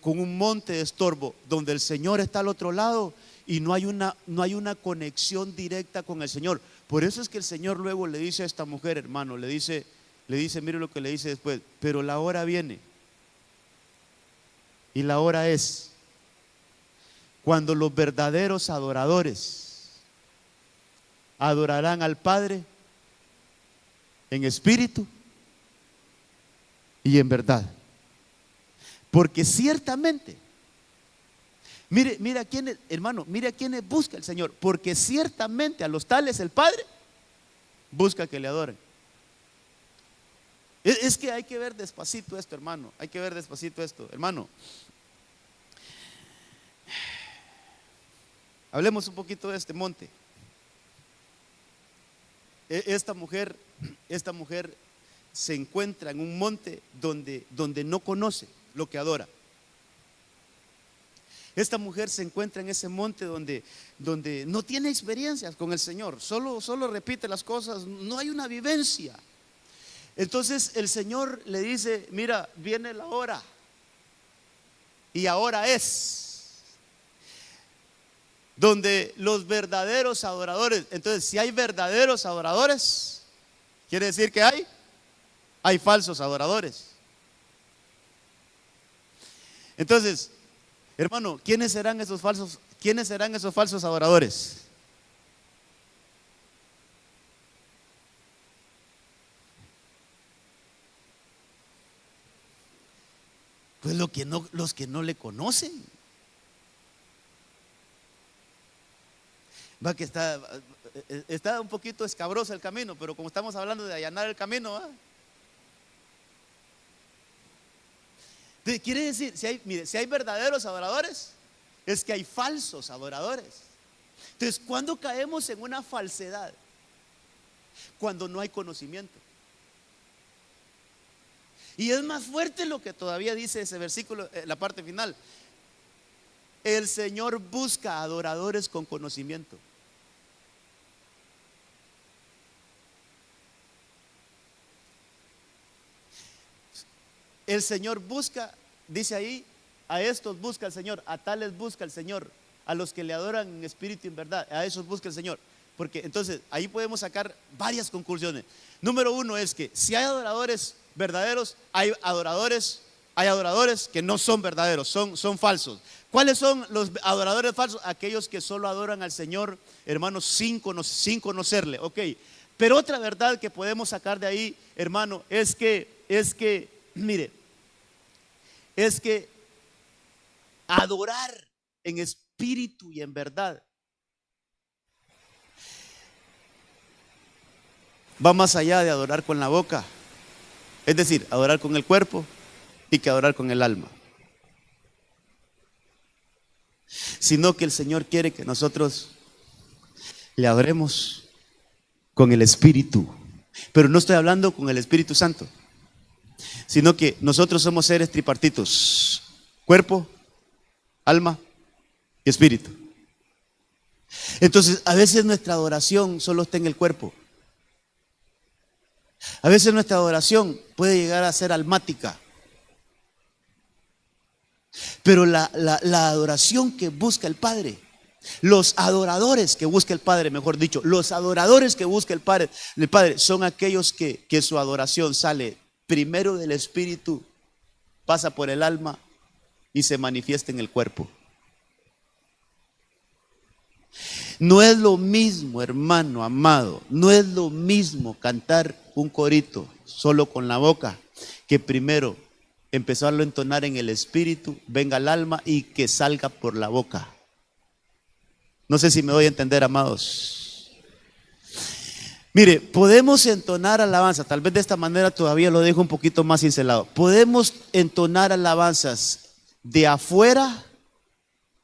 A: con un monte de estorbo donde el Señor está al otro lado y no hay una conexión directa con el Señor. Por eso es que el Señor luego le dice a esta mujer, hermano, le dice, mire lo que le dice después, pero la hora viene y la hora es cuando los verdaderos adoradores adorarán al Padre en espíritu y en verdad. Porque ciertamente, mire a quienes, hermano, mire a quienes busca el Señor. Porque ciertamente a los tales el Padre busca que le adoren. Es que hay que ver despacito esto, hermano. Hay que ver despacito esto, hermano. Hablemos un poquito de este monte. Esta mujer se encuentra en un monte donde no conoce lo que adora. Esta mujer se encuentra en ese monte donde no tiene experiencias con el Señor, solo repite las cosas, no hay una vivencia. Entonces el Señor le dice: mira, viene la hora, y ahora es donde los verdaderos adoradores. Entonces, si hay verdaderos adoradores, quiere decir que hay falsos adoradores. Entonces, hermano, ¿quiénes serán esos falsos adoradores? Pues los que no le conocen. Va que está un poquito escabroso el camino, pero como estamos hablando de allanar el camino, quiere decir, si hay verdaderos adoradores, es que hay falsos adoradores. Entonces, ¿cuándo caemos en una falsedad? Cuando no hay conocimiento. Y es más fuerte lo que todavía dice ese versículo, la parte final. El Señor busca adoradores con conocimiento. El Señor busca, dice ahí, a estos busca el Señor, a tales busca el Señor, a los que le adoran en espíritu y en verdad, a esos busca el Señor. Porque entonces ahí podemos sacar varias conclusiones. Número uno es que si hay adoradores verdaderos, hay adoradores que no son verdaderos, son falsos. ¿Cuáles son los adoradores falsos? Aquellos que solo adoran al Señor, hermanos, sin conocerle. Ok, pero otra verdad que podemos sacar de ahí, hermano, es que mire, es que adorar en espíritu y en verdad va más allá de adorar con la boca, es decir, adorar con el cuerpo y que adorar con el alma, sino que el Señor quiere que nosotros le adoremos con el Espíritu. Pero no estoy hablando con el Espíritu Santo, sino que nosotros somos seres tripartitos: cuerpo, alma y espíritu. Entonces, a veces nuestra adoración solo está en el cuerpo. A veces nuestra adoración puede llegar a ser almática. Pero la adoración que busca el Padre, los adoradores que busca el Padre, mejor dicho, los adoradores que busca el Padre son aquellos que su adoración sale primero del espíritu, pasa por el alma y se manifiesta en el cuerpo. No es lo mismo, hermano amado, no es lo mismo cantar un corito solo con la boca, que primero empezarlo a entonar en el espíritu, venga al alma y que salga por la boca. No sé si me doy a entender, amados. Mire, podemos entonar alabanza, tal vez de esta manera todavía lo dejo un poquito más cincelado. Podemos entonar alabanzas de afuera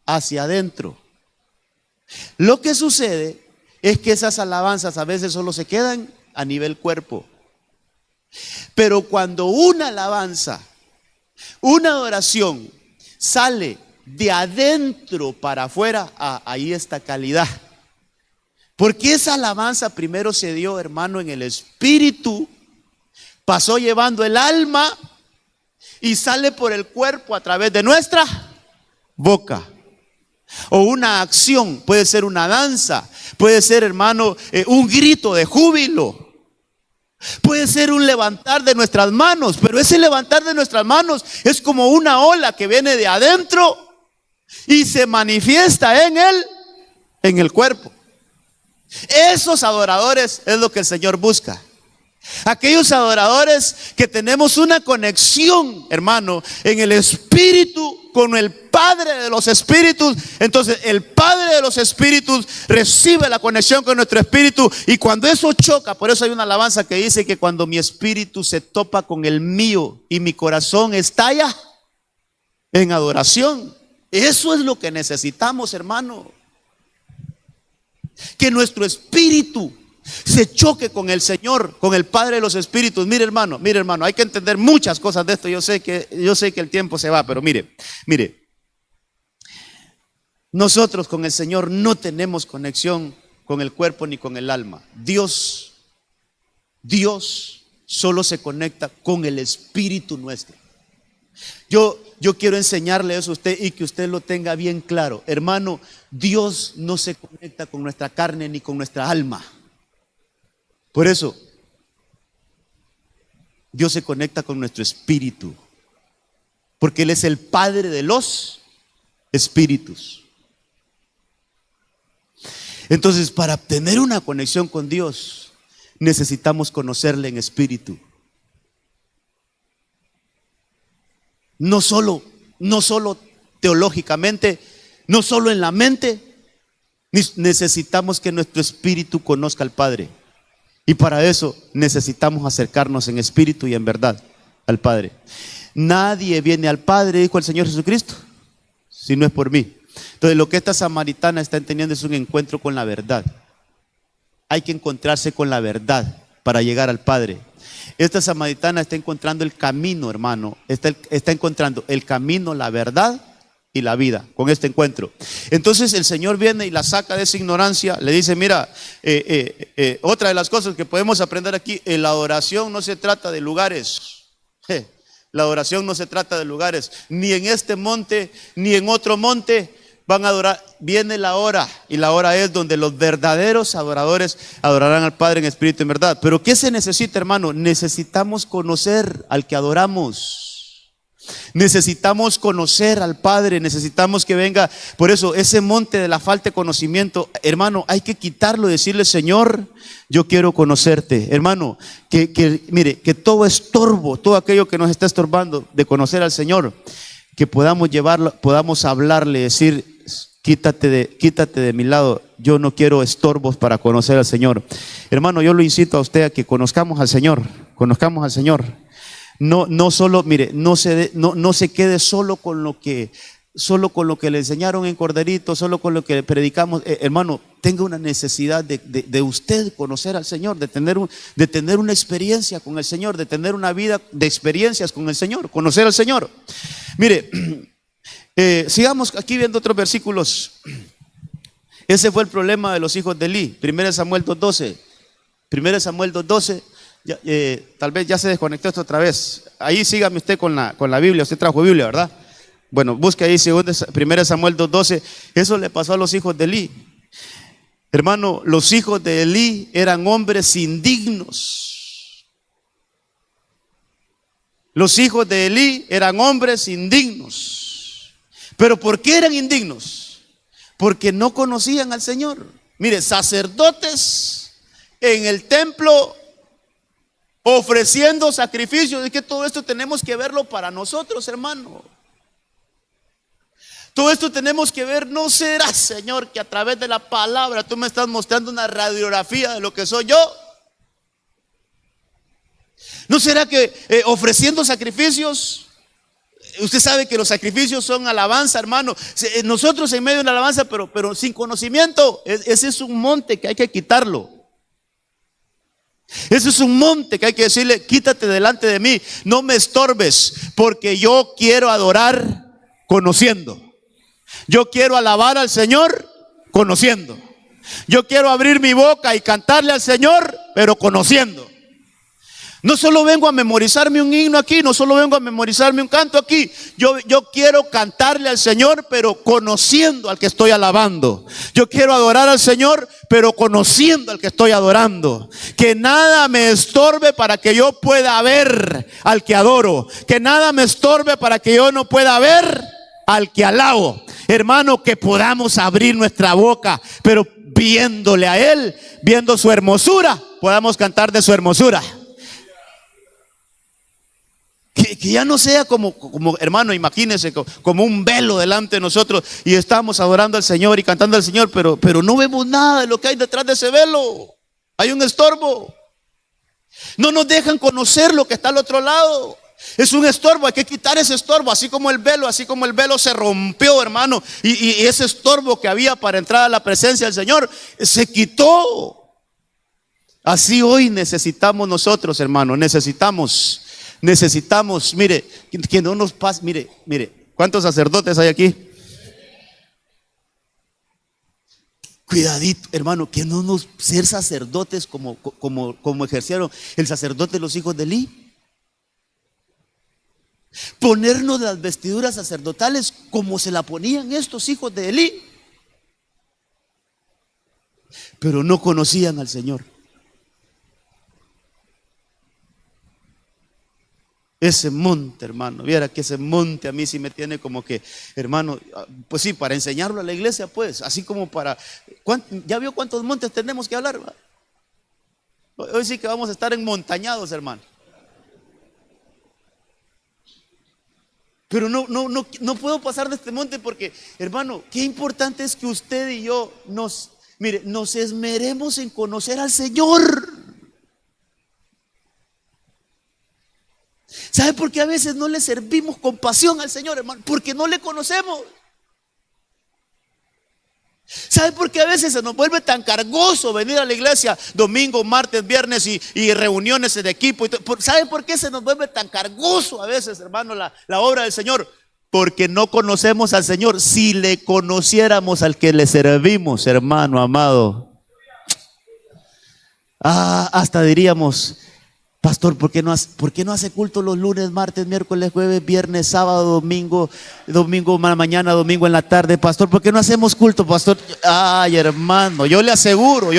A: hacia adentro. Lo que sucede es que esas alabanzas a veces solo se quedan a nivel cuerpo. Pero cuando una alabanza, una adoración sale de adentro para afuera, ahí está calidad. Porque esa alabanza primero se dio, hermano, en el espíritu, pasó llevando el alma y sale por el cuerpo a través de nuestra boca. O una acción, puede ser una danza, puede ser, hermano, un grito de júbilo, puede ser un levantar de nuestras manos. Pero ese levantar de nuestras manos es como una ola que viene de adentro y se manifiesta en el cuerpo. Esos adoradores es lo que el Señor busca. Aquellos adoradores que tenemos una conexión, hermano, en el espíritu con el Padre de los espíritus. Entonces el Padre de los espíritus recibe la conexión con nuestro espíritu, y cuando eso choca, por eso hay una alabanza que dice que cuando mi espíritu se topa con el mío y mi corazón estalla en adoración. Eso es lo que necesitamos, hermano. Que nuestro espíritu se choque con el Señor, con el Padre de los Espíritus. Mire hermano, hay que entender muchas cosas de esto. Yo sé que el tiempo se va, pero mire, nosotros con el Señor no tenemos conexión con el cuerpo ni con el alma. Dios solo se conecta con el espíritu nuestro. Yo quiero enseñarle eso a usted y que usted lo tenga bien claro. Hermano, Dios no se conecta con nuestra carne ni con nuestra alma. Por eso, Dios se conecta con nuestro espíritu, porque Él es el Padre de los espíritus. Entonces, para tener una conexión con Dios, necesitamos conocerle en espíritu. No solo teológicamente, no solo en la mente, necesitamos que nuestro espíritu conozca al Padre. Y para eso necesitamos acercarnos en espíritu y en verdad al Padre. Nadie viene al Padre, dijo el Señor Jesucristo, si no es por mí. Entonces lo que esta samaritana está entendiendo es un encuentro con la verdad. Hay que encontrarse con la verdad para llegar al Padre. Esta samaritana está encontrando el camino, hermano. Está encontrando el camino, la verdad y la vida con este encuentro. Entonces el Señor viene y la saca de esa ignorancia. Le dice, mira, otra de las cosas que podemos aprender aquí, la adoración no se trata de lugares. La adoración no se trata de lugares. Ni en este monte, ni en otro monte van a adorar. Viene la hora, y la hora es donde los verdaderos adoradores adorarán al Padre en espíritu y en verdad. Pero ¿qué se necesita, hermano? Necesitamos conocer al que adoramos. Necesitamos conocer al Padre, necesitamos que venga. Por eso ese monte de la falta de conocimiento, hermano, hay que quitarlo y decirle, Señor, yo quiero conocerte. Hermano, mire, que todo estorbo, todo aquello que nos está estorbando de conocer al Señor, que podamos llevarlo, podamos hablarle, decir, quítate de mi lado, yo no quiero estorbos para conocer al Señor. Hermano, yo lo incito a usted a que conozcamos al Señor. No solo, mire, no se quede solo con lo que le enseñaron en Corderito, solo con lo que le predicamos. Hermano, tenga una necesidad de usted conocer al Señor, de tener una experiencia con el Señor, de tener una vida de experiencias con el Señor, conocer al Señor. Mire, sigamos aquí viendo otros versículos. Ese fue el problema de los hijos de Elí. 1 Samuel 2:12. 1 Samuel 2:12. Tal vez ya se desconectó esto otra vez. Ahí sígame usted con la Biblia. Usted trajo Biblia, ¿verdad? Bueno, busque ahí 1 Samuel 2:12. Eso le pasó a los hijos de Elí. Hermano, los hijos de Elí eran hombres indignos. Los hijos de Elí eran hombres indignos. ¿Pero por qué eran indignos? Porque no conocían al Señor. Mire, sacerdotes en el templo ofreciendo sacrificios. Es que todo esto tenemos que verlo para nosotros, hermano. Todo esto tenemos que ver. No será, Señor, que a través de la palabra tú me estás mostrando una radiografía de lo que soy yo. ¿No será que ofreciendo sacrificios? Usted sabe que los sacrificios son alabanza, hermano. Nosotros en medio de la alabanza, pero sin conocimiento. Ese es un monte que hay que quitarlo. Ese es un monte que hay que decirle, quítate delante de mí, no me estorbes, porque yo quiero adorar conociendo. Yo quiero alabar al Señor conociendo. Yo quiero abrir mi boca y cantarle al Señor, pero conociendo. No solo vengo a memorizarme un himno aquí, no solo vengo a memorizarme un canto aquí. Yo quiero cantarle al Señor, pero conociendo al que estoy alabando. Yo quiero adorar al Señor, pero conociendo al que estoy adorando. Que nada me estorbe para que yo pueda ver al que adoro. Que nada me estorbe para que yo no pueda ver al que alabo. Hermano, que podamos abrir nuestra boca, pero viéndole a Él, viendo su hermosura, podamos cantar de su hermosura. Que ya no sea como hermano, imagínense, como un velo delante de nosotros y estamos adorando al Señor y cantando al Señor, pero no vemos nada de lo que hay detrás de ese velo. Hay un estorbo. No nos dejan conocer lo que está al otro lado. Es un estorbo, hay que quitar ese estorbo, así como el velo se rompió, hermano, y ese estorbo que había para entrar a la presencia del Señor se quitó. Así hoy necesitamos nosotros, hermano, necesitamos, mire, que no nos pase, mire, ¿cuántos sacerdotes hay aquí? Cuidadito, hermano, que no nos ser sacerdotes como ejercieron el sacerdote de los hijos de Elí. Ponernos las vestiduras sacerdotales como se la ponían estos hijos de Elí. Pero no conocían al Señor. Ese monte, hermano, viera que ese monte a mí sí me tiene como que, hermano, pues sí, para enseñarlo a la iglesia, pues, así como para, ¿ya vio cuántos montes tenemos que hablar? Hoy sí que vamos a estar enmontañados, hermano. Pero no puedo pasar de este monte porque, hermano, qué importante es que usted y yo nos esmeremos en conocer al Señor. ¿Sabe por qué a veces no le servimos con pasión al Señor, hermano? Porque no le conocemos. ¿Sabe por qué a veces se nos vuelve tan cargoso venir a la iglesia domingo, martes, viernes y reuniones de equipo? ¿Sabe por qué se nos vuelve tan cargoso a veces, hermano, la obra del Señor? Porque no conocemos al Señor. Si le conociéramos al que le servimos, hermano amado, hasta diríamos: pastor, ¿por qué no hace culto los lunes, martes, miércoles, jueves, viernes, sábado, domingo en la mañana, domingo en la tarde? Pastor, ¿por qué no hacemos culto, pastor? Ay, hermano, yo le aseguro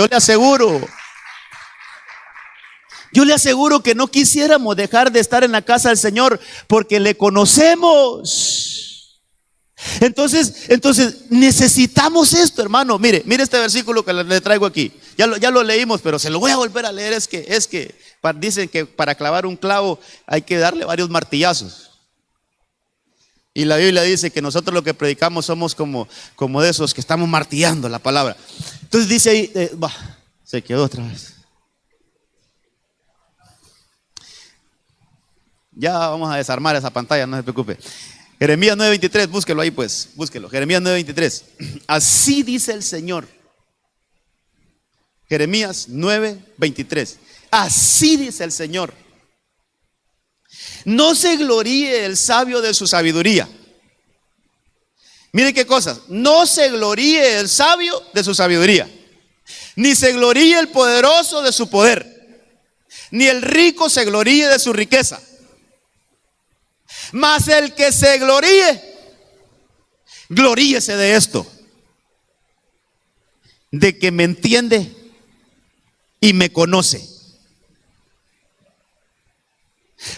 A: que no quisiéramos dejar de estar en la casa del Señor porque le conocemos. Entonces necesitamos esto, hermano. Mire este versículo que le traigo aquí. Ya lo leímos, pero se lo voy a volver a leer. Es que dicen que para clavar un clavo hay que darle varios martillazos. Y la Biblia dice que nosotros lo que predicamos somos como de esos que estamos martillando la palabra. Entonces dice ahí, se quedó otra vez. Ya vamos a desarmar esa pantalla, no se preocupe. Jeremías 9:23, búsquelo ahí pues, búsquelo. Jeremías 9:23. Así dice el Señor. Jeremías 9:23. Así dice el Señor: no se gloríe el sabio de su sabiduría. Mire qué cosas. No se gloríe el sabio de su sabiduría, ni se gloríe el poderoso de su poder, ni el rico se gloríe de su riqueza. Mas el que se gloríese de esto, de que me entiende y me conoce.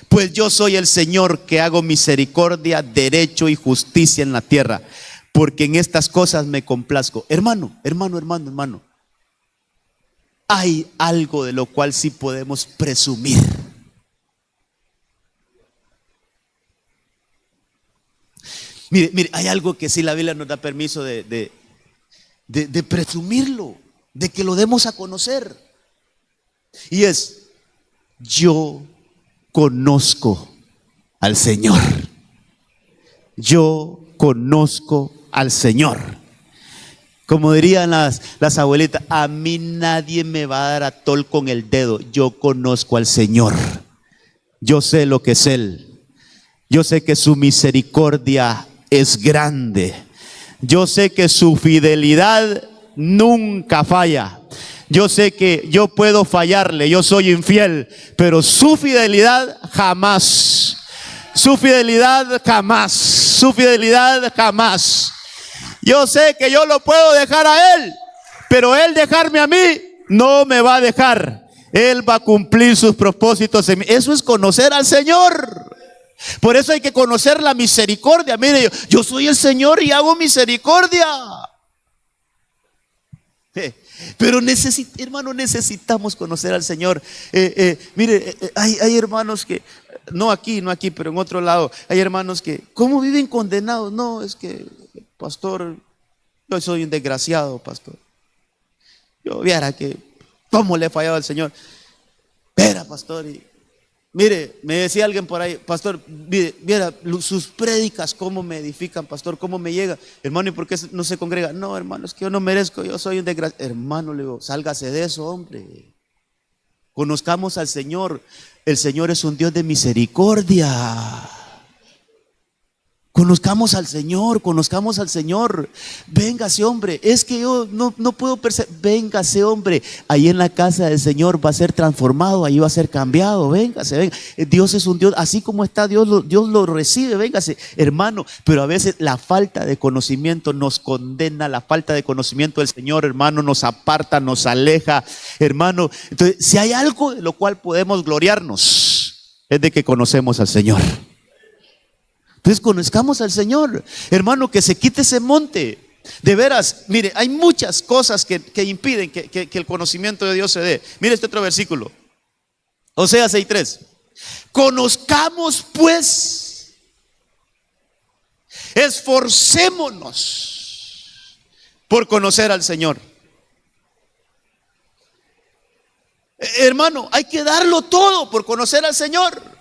A: Pues yo soy el Señor que hago misericordia, derecho y justicia en la tierra, porque en estas cosas me complazco. Hermano, hay algo de lo cual sí podemos presumir. Mire, hay algo que sí la Biblia nos da permiso de presumirlo, de que lo demos a conocer. Y es: yo conozco al Señor. Yo conozco al Señor. Como dirían las abuelitas, a mí nadie me va a dar atol con el dedo. Yo conozco al Señor. Yo sé lo que es Él. Yo sé que su misericordia es grande. Yo sé que su fidelidad nunca falla. Yo sé que yo puedo fallarle, yo soy infiel, pero su fidelidad jamás. Su fidelidad jamás. Su fidelidad jamás. Yo sé que yo lo puedo dejar a Él, pero Él dejarme a mí no me va a dejar. Él va a cumplir sus propósitos en mí. Eso es conocer al Señor. Por eso hay que conocer la misericordia. Mire, yo soy el Señor y hago misericordia. Pero hermano, necesitamos conocer al Señor. Mire, hay hermanos que, no aquí, pero en otro lado, hay hermanos que, ¿cómo viven condenados? No, es que, pastor, yo soy un desgraciado, pastor. Yo viera que, ¿cómo le he fallado al Señor? Viera, pastor, y mire, me decía alguien por ahí: pastor, viera sus prédicas, cómo me edifican, pastor, cómo me llega. Hermano, ¿y por qué no se congrega? No, hermano, es que yo no merezco, yo soy un desgraciado. Hermano, le digo, sálgase de eso, hombre. Conozcamos al Señor. El Señor es un Dios de misericordia. Conozcamos al Señor, conozcamos al Señor. Véngase, hombre, es que yo no puedo véngase, hombre. Ahí en la casa del Señor va a ser transformado, ahí va a ser cambiado. Véngase, venga. Dios es un Dios, así como está Dios lo recibe, véngase, hermano. Pero a veces la falta de conocimiento nos condena, la falta de conocimiento del Señor, hermano, nos aparta, nos aleja, hermano. Entonces, si hay algo de lo cual podemos gloriarnos, es de que conocemos al Señor. Entonces conozcamos al Señor, hermano, que se quite ese monte. De veras, mire, hay muchas cosas que impiden que el conocimiento de Dios se dé. Mire este otro versículo, Oseas 6:3. Conozcamos pues, esforcémonos por conocer al Señor. Hermano, hay que darlo todo por conocer al Señor.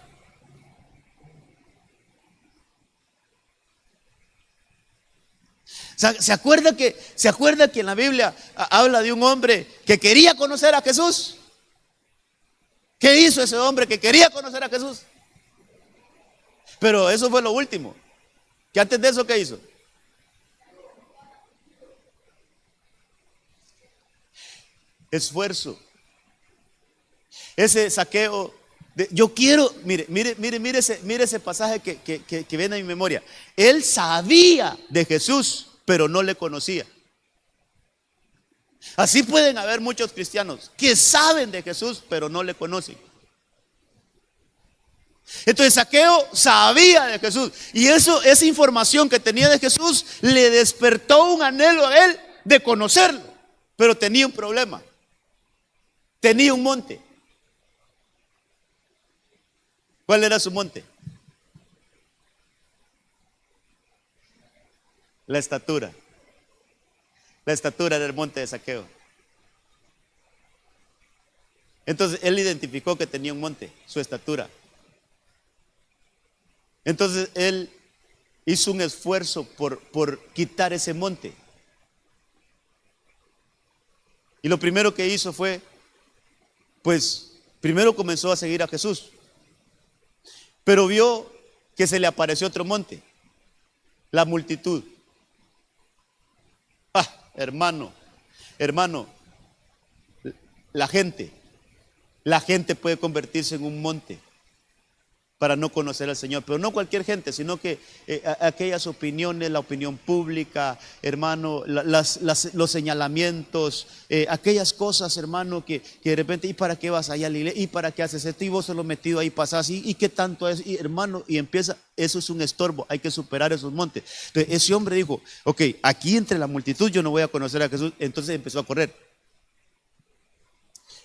A: ¿Se acuerda que en la Biblia habla de un hombre que quería conocer a Jesús? ¿Qué hizo ese hombre que quería conocer a Jesús? Pero eso fue lo último. ¿Que antes de eso qué hizo? Esfuerzo. Ese Zaqueo, yo quiero, mire ese pasaje que viene a mi memoria. Él sabía de Jesús, pero no le conocía. Así pueden haber muchos cristianos que saben de Jesús, pero no le conocen. Entonces Zaqueo sabía de Jesús, y esa información que tenía de Jesús le despertó un anhelo a él de conocerlo. Pero tenía un problema. Tenía un monte. ¿Cuál era su monte? La estatura. La estatura era el monte de Zaqueo. Entonces él identificó que tenía un monte, su estatura. Entonces él hizo un esfuerzo por quitar ese monte. Y lo primero que hizo fue, pues, primero comenzó a seguir a Jesús. Pero vio que se le apareció otro monte, la multitud. Hermano, la gente puede convertirse en un monte para no conocer al Señor, pero no cualquier gente, sino que aquellas opiniones, la opinión pública, hermano, los señalamientos, aquellas cosas, hermano, que de repente, ¿y para qué vas allá a la iglesia? ¿Y para qué haces esto? Y vos solo metido ahí pasás, ¿y qué tanto es? Y hermano, y empieza, eso es un estorbo, hay que superar esos montes. Entonces ese hombre dijo, ok, aquí entre la multitud yo no voy a conocer a Jesús. Entonces empezó a correr.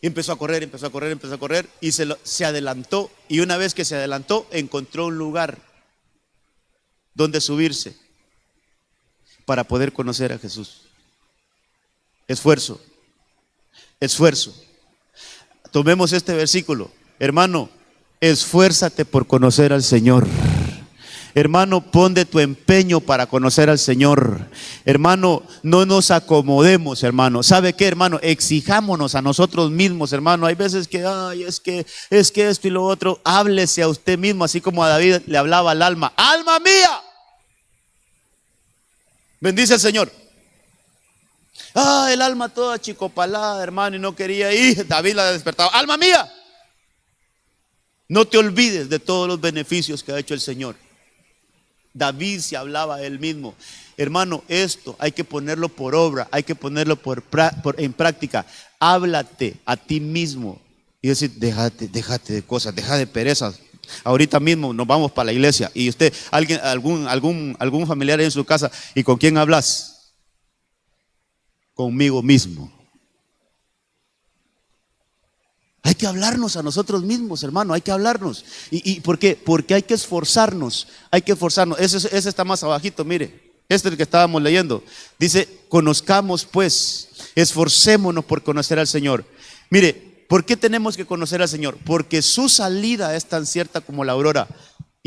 A: Empezó a correr y se adelantó. Y una vez que se adelantó, encontró un lugar donde subirse para poder conocer a Jesús. Esfuerzo. Tomemos este versículo. Hermano, esfuérzate por conocer al Señor. Hermano, pon de tu empeño para conocer al Señor. Hermano, no nos acomodemos, hermano. ¿Sabe qué, hermano? Exijámonos a nosotros mismos, hermano. Hay veces que, es que esto y lo otro. Háblese a usted mismo, así como a David le hablaba al alma. ¡Alma mía! Bendice al Señor. El alma toda chicopalada, hermano, y no quería ir. David la despertaba. ¡Alma mía! No te olvides de todos los beneficios que ha hecho el Señor. David se hablaba a él mismo. Hermano, esto hay que ponerlo por obra, hay que ponerlo en práctica. Háblate a ti mismo y decir, déjate de cosas, deja de perezas. Ahorita mismo nos vamos para la iglesia y usted, algún familiar en su casa, ¿y con quién hablas? Conmigo mismo. Hay que hablarnos a nosotros mismos, hermano, hay que hablarnos. ¿Y por qué? Porque hay que esforzarnos, Ese está más abajito, mire, este es el que estábamos leyendo. Dice, conozcamos pues, esforcémonos por conocer al Señor. Mire, ¿por qué tenemos que conocer al Señor? Porque su salida es tan cierta como la aurora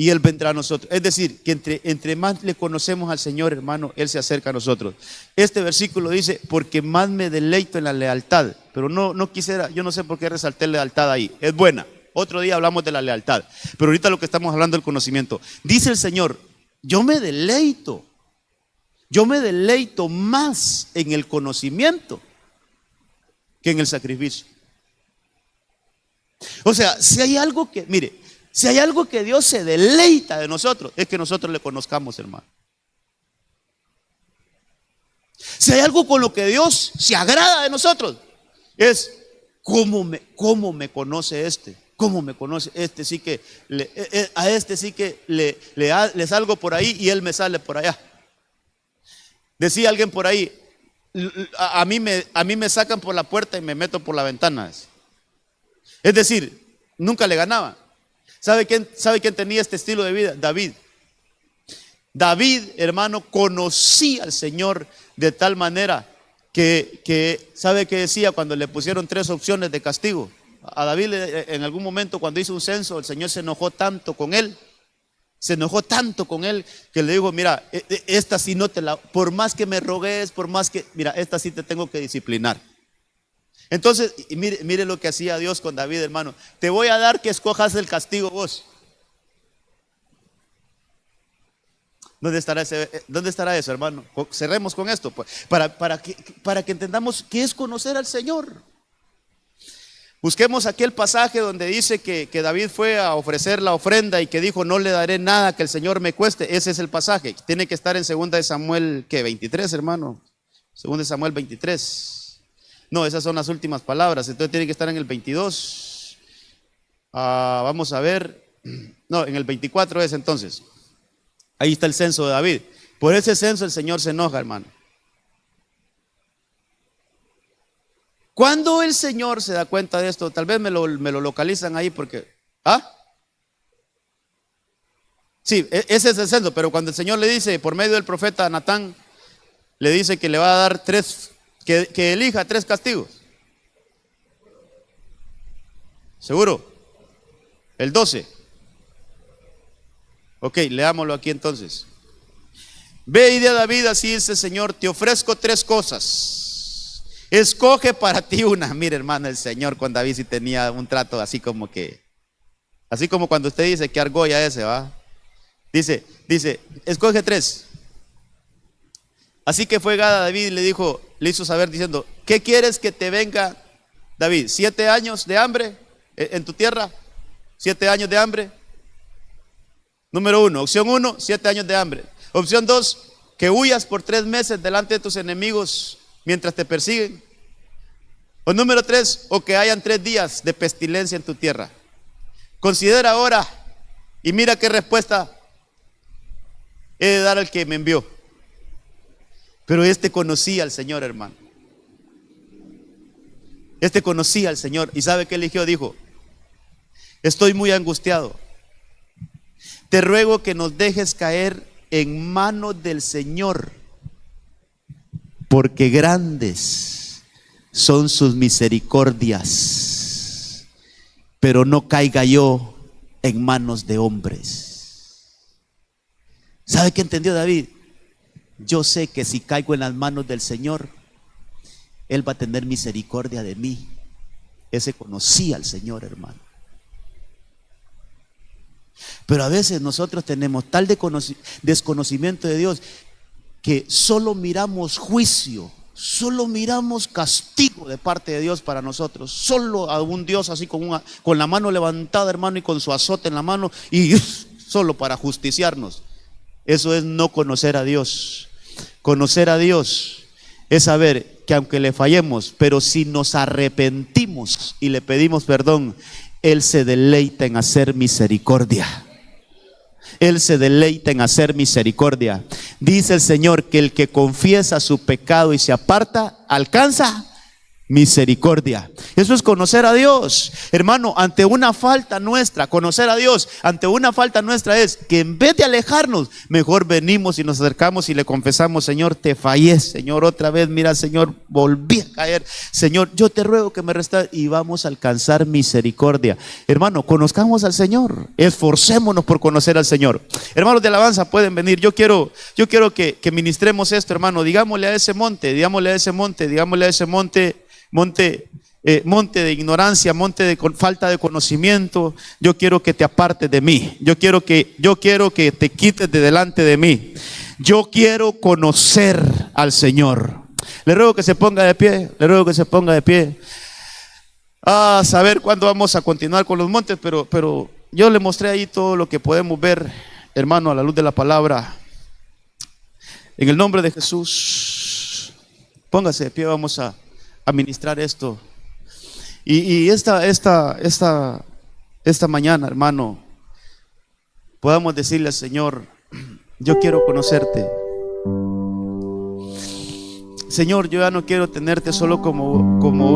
A: y Él vendrá a nosotros. Es decir, que entre más le conocemos al Señor, hermano, Él se acerca a nosotros. Este versículo dice, porque más me deleito en la lealtad. Pero no quisiera, yo no sé por qué resalté lealtad ahí. Es buena. Otro día hablamos de la lealtad. Pero ahorita lo que estamos hablando es el conocimiento. Dice el Señor, yo me deleito más en el conocimiento que en el sacrificio. O sea, si hay algo que, mire, si hay algo que Dios se deleita de nosotros, es que nosotros le conozcamos, hermano. Si hay algo con lo que Dios se agrada de nosotros, es cómo me conoce este. ¿Cómo me conoce? Sí que a este sí que le salgo por ahí y él me sale por allá. Decía alguien por ahí, a mí me sacan por la puerta y me meto por la ventana. Es decir, nunca le ganaba. ¿Sabe quién tenía este estilo de vida? David. David, hermano, conocía al Señor de tal manera que ¿sabe qué decía cuando le pusieron 3 opciones de castigo? A David en algún momento cuando hizo un censo, el Señor se enojó tanto con él. Que le dijo, mira, esta sí no te la, por más que me rogues, mira, esta sí te tengo que disciplinar. Entonces, mire lo que hacía Dios con David, hermano. Te voy a dar que escojas el castigo vos. ¿Dónde estará eso, hermano? Cerremos con esto, pues, para que entendamos qué es conocer al Señor. Busquemos aquel pasaje donde dice que David fue a ofrecer la ofrenda y que dijo, no le daré nada que el Señor me cueste. Ese es el pasaje. Tiene que estar en 2 de Samuel, ¿qué? 23, hermano. 2 de Samuel 23. No, esas son las últimas palabras, entonces tiene que estar en el 22. Vamos a ver. No, en el 24 es entonces. Ahí está el censo de David. Por ese censo el Señor se enoja, hermano. ¿Cuándo el Señor se da cuenta de esto? Tal vez me lo localizan ahí porque... Sí, ese es el censo, pero cuando el Señor le dice, por medio del profeta Natán, le dice que le va a dar 3... Que elija 3 castigos. ¿Seguro? El 12. Ok, leámoslo aquí entonces. Ve y di a David, así dice el Señor, te ofrezco 3 cosas. Escoge para ti una. Mire, hermano, el Señor con David sí tenía un trato así como cuando usted dice que argolla ese, ¿va? Dice, escoge 3. Así que fue Gad a David y le hizo saber diciendo, ¿qué quieres que te venga, David? ¿7 años de hambre en tu tierra? ¿7 años de hambre? Número 1, opción 1, 7 años de hambre. Opción 2, que huyas por 3 meses delante de tus enemigos mientras te persiguen. O número 3, o que hayan 3 días de pestilencia en tu tierra. Considera ahora y mira qué respuesta he de dar al que me envió. Pero conocía al Señor, hermano. Conocía al Señor. ¿Y sabe qué eligió? Dijo, estoy muy angustiado. Te ruego que nos dejes caer en manos del Señor, porque grandes son sus misericordias, pero no caiga yo en manos de hombres. ¿Sabe qué entendió David? Yo sé que si caigo en las manos del Señor, Él va a tener misericordia de mí. Ese conocía al Señor, hermano. Pero a veces nosotros tenemos tal desconocimiento de Dios que solo miramos juicio, solo miramos castigo de parte de Dios para nosotros. Solo a un Dios así con la mano levantada, hermano, y con su azote en la mano, y solo para justiciarnos. Eso es no conocer a Dios. Conocer a Dios es saber que aunque le fallemos, pero si nos arrepentimos y le pedimos perdón, Él se deleita en hacer misericordia. Él se deleita en hacer misericordia. Dice el Señor que el que confiesa su pecado y se aparta, alcanza misericordia. Eso es conocer a Dios. Hermano, ante una falta nuestra, conocer a Dios, ante una falta nuestra es que en vez de alejarnos, mejor venimos y nos acercamos y le confesamos: Señor, te fallé, Señor, otra vez, mira, Señor, volví a caer, Señor, yo te ruego que me restaures, y vamos a alcanzar misericordia. Hermano, conozcamos al Señor, esforcémonos por conocer al Señor. Hermanos de alabanza, pueden venir. Yo quiero que ministremos esto, hermano. Digámosle a ese monte, monte de ignorancia, monte de falta de conocimiento, yo quiero que te apartes de mí. Yo quiero que te quites de delante de mí. Yo quiero conocer al Señor. Le ruego que se ponga de pie. A saber cuándo vamos a continuar con los montes, pero yo le mostré ahí todo lo que podemos ver, hermano, a la luz de la palabra. En el nombre de Jesús, póngase de pie, vamos a ministrar esto. Y esta mañana, hermano, podamos decirle al Señor: yo quiero conocerte. Señor, yo ya no quiero tenerte solo como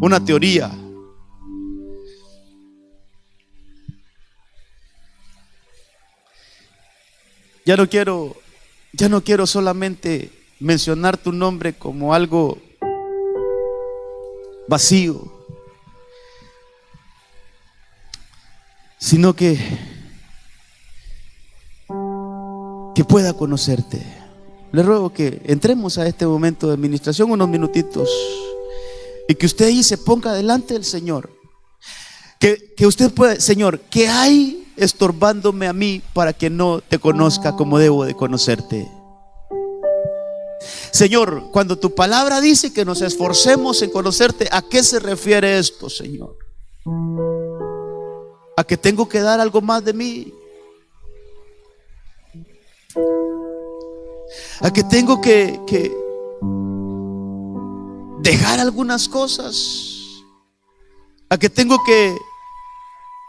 A: una teoría. Ya no quiero solamente mencionar tu nombre como algo vacío, sino que pueda conocerte. Le ruego que entremos a este momento de administración unos minutitos y que usted ahí se ponga delante del Señor. Que usted pueda: Señor, ¿qué hay estorbándome a mí para que no te conozca como debo de conocerte? Señor, cuando tu palabra dice que nos esforcemos en conocerte, ¿a qué se refiere esto, Señor? ¿A que tengo que dar algo más de mí? ¿A que tengo que dejar algunas cosas? ¿A que tengo que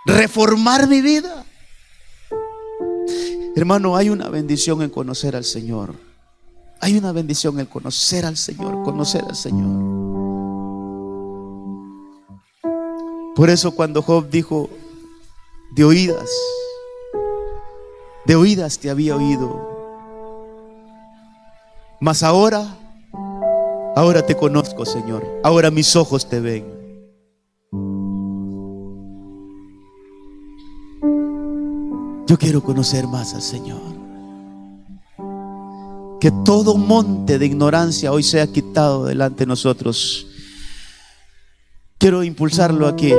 A: reformar mi vida? Hermano, hay una bendición en conocer al Señor. Hay una bendición en conocer al Señor, Por eso cuando Job dijo: de oídas te había oído, mas ahora te conozco, Señor. Ahora mis ojos te ven. Yo quiero conocer más al Señor. Que todo monte de ignorancia hoy sea quitado delante de nosotros. Quiero impulsarlo a que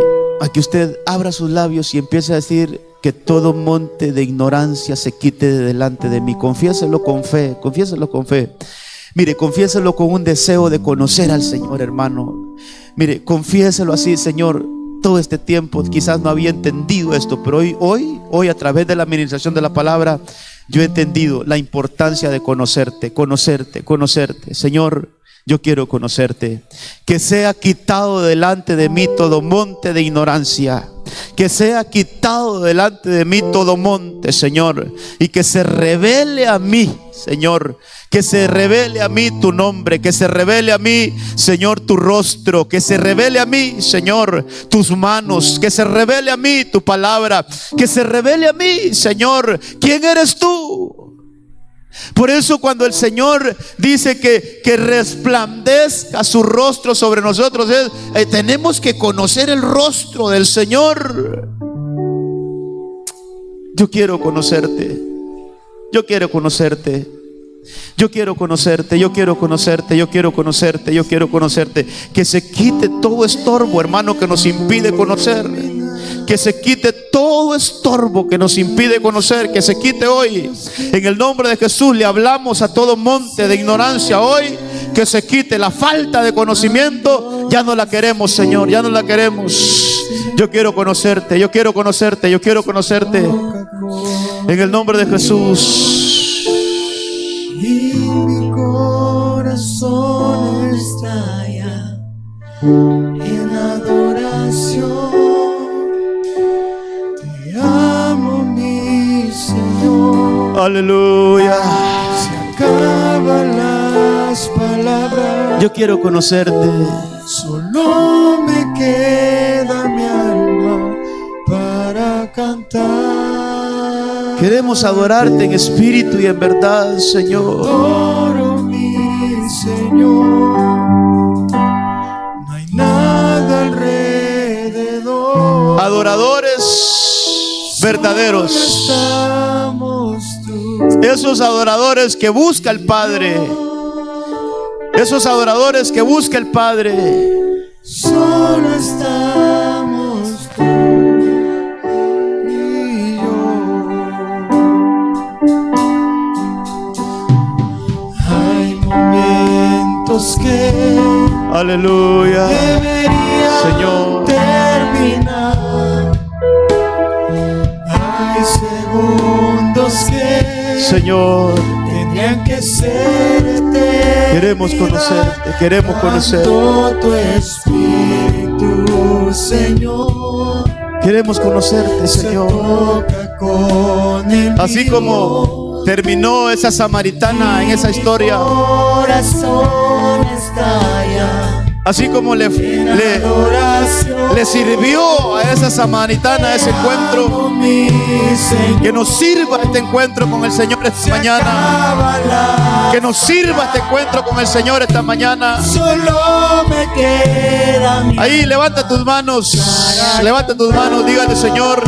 A: usted abra sus labios y empiece a decir: que todo monte de ignorancia se quite de delante de mí. Confiéselo con fe. Mire, confiéselo con un deseo de conocer al Señor, hermano. Mire, confiéselo así: Señor, todo este tiempo quizás no había entendido esto, pero hoy a través de la administración de la palabra, yo he entendido la importancia de conocerte. Señor, yo quiero conocerte. Que sea quitado delante de mí todo monte de ignorancia. Que sea quitado delante de mí todo monte, Señor. Y que se revele a mí, Señor. Que se revele a mí tu nombre. Que se revele a mí, Señor, tu rostro. Que se revele a mí, Señor, tus manos. Que se revele a mí tu palabra. Que se revele a mí, Señor, ¿quién eres tú? Por eso cuando el Señor dice que resplandezca su rostro sobre nosotros, tenemos que conocer el rostro del Señor. Yo quiero conocerte. Que se quite todo estorbo, hermano, que nos impide conocer. Que se quite todo estorbo que nos impide conocer. Que se quite hoy. En el nombre de Jesús le hablamos a todo monte de ignorancia hoy. Que se quite la falta de conocimiento. Ya no la queremos, Señor, ya no la queremos. Yo quiero conocerte. En el nombre de Jesús.
B: Y mi corazón estalla en adoración. Te amo, mi Señor.
A: Aleluya.
B: Se acaban las palabras.
A: Yo quiero conocerte.
B: Solo me queda mi alma para cantar.
A: Queremos adorarte en espíritu y en verdad, Señor.
B: Adoro mi Señor. No hay nada alrededor.
A: Adoradores verdaderos.
B: Estamos tú.
A: Esos adoradores que busca el Padre. Esos adoradores que busca el Padre.
B: Solo estamos tú y yo. Hay momentos que
A: Aleluya.
B: deberían
A: Señor.
B: terminar. Hay segundos que
A: Señor,
B: tendrían que ser eternos.
A: queremos conocerte, queremos conocerte.
B: Cuando tu espíritu, Señor,
A: Queremos conocerte,
B: se
A: Señor.
B: toca con el
A: Así como terminó esa samaritana en esa historia,
B: corazón estalla.
A: así como le sirvió a esa samaritana ese encuentro, que nos sirva este encuentro con el Señor esta mañana. Que nos sirva este encuentro con el Señor esta mañana.
B: Solo me queda mi
A: Ahí levanta tus manos, dígale, Señor,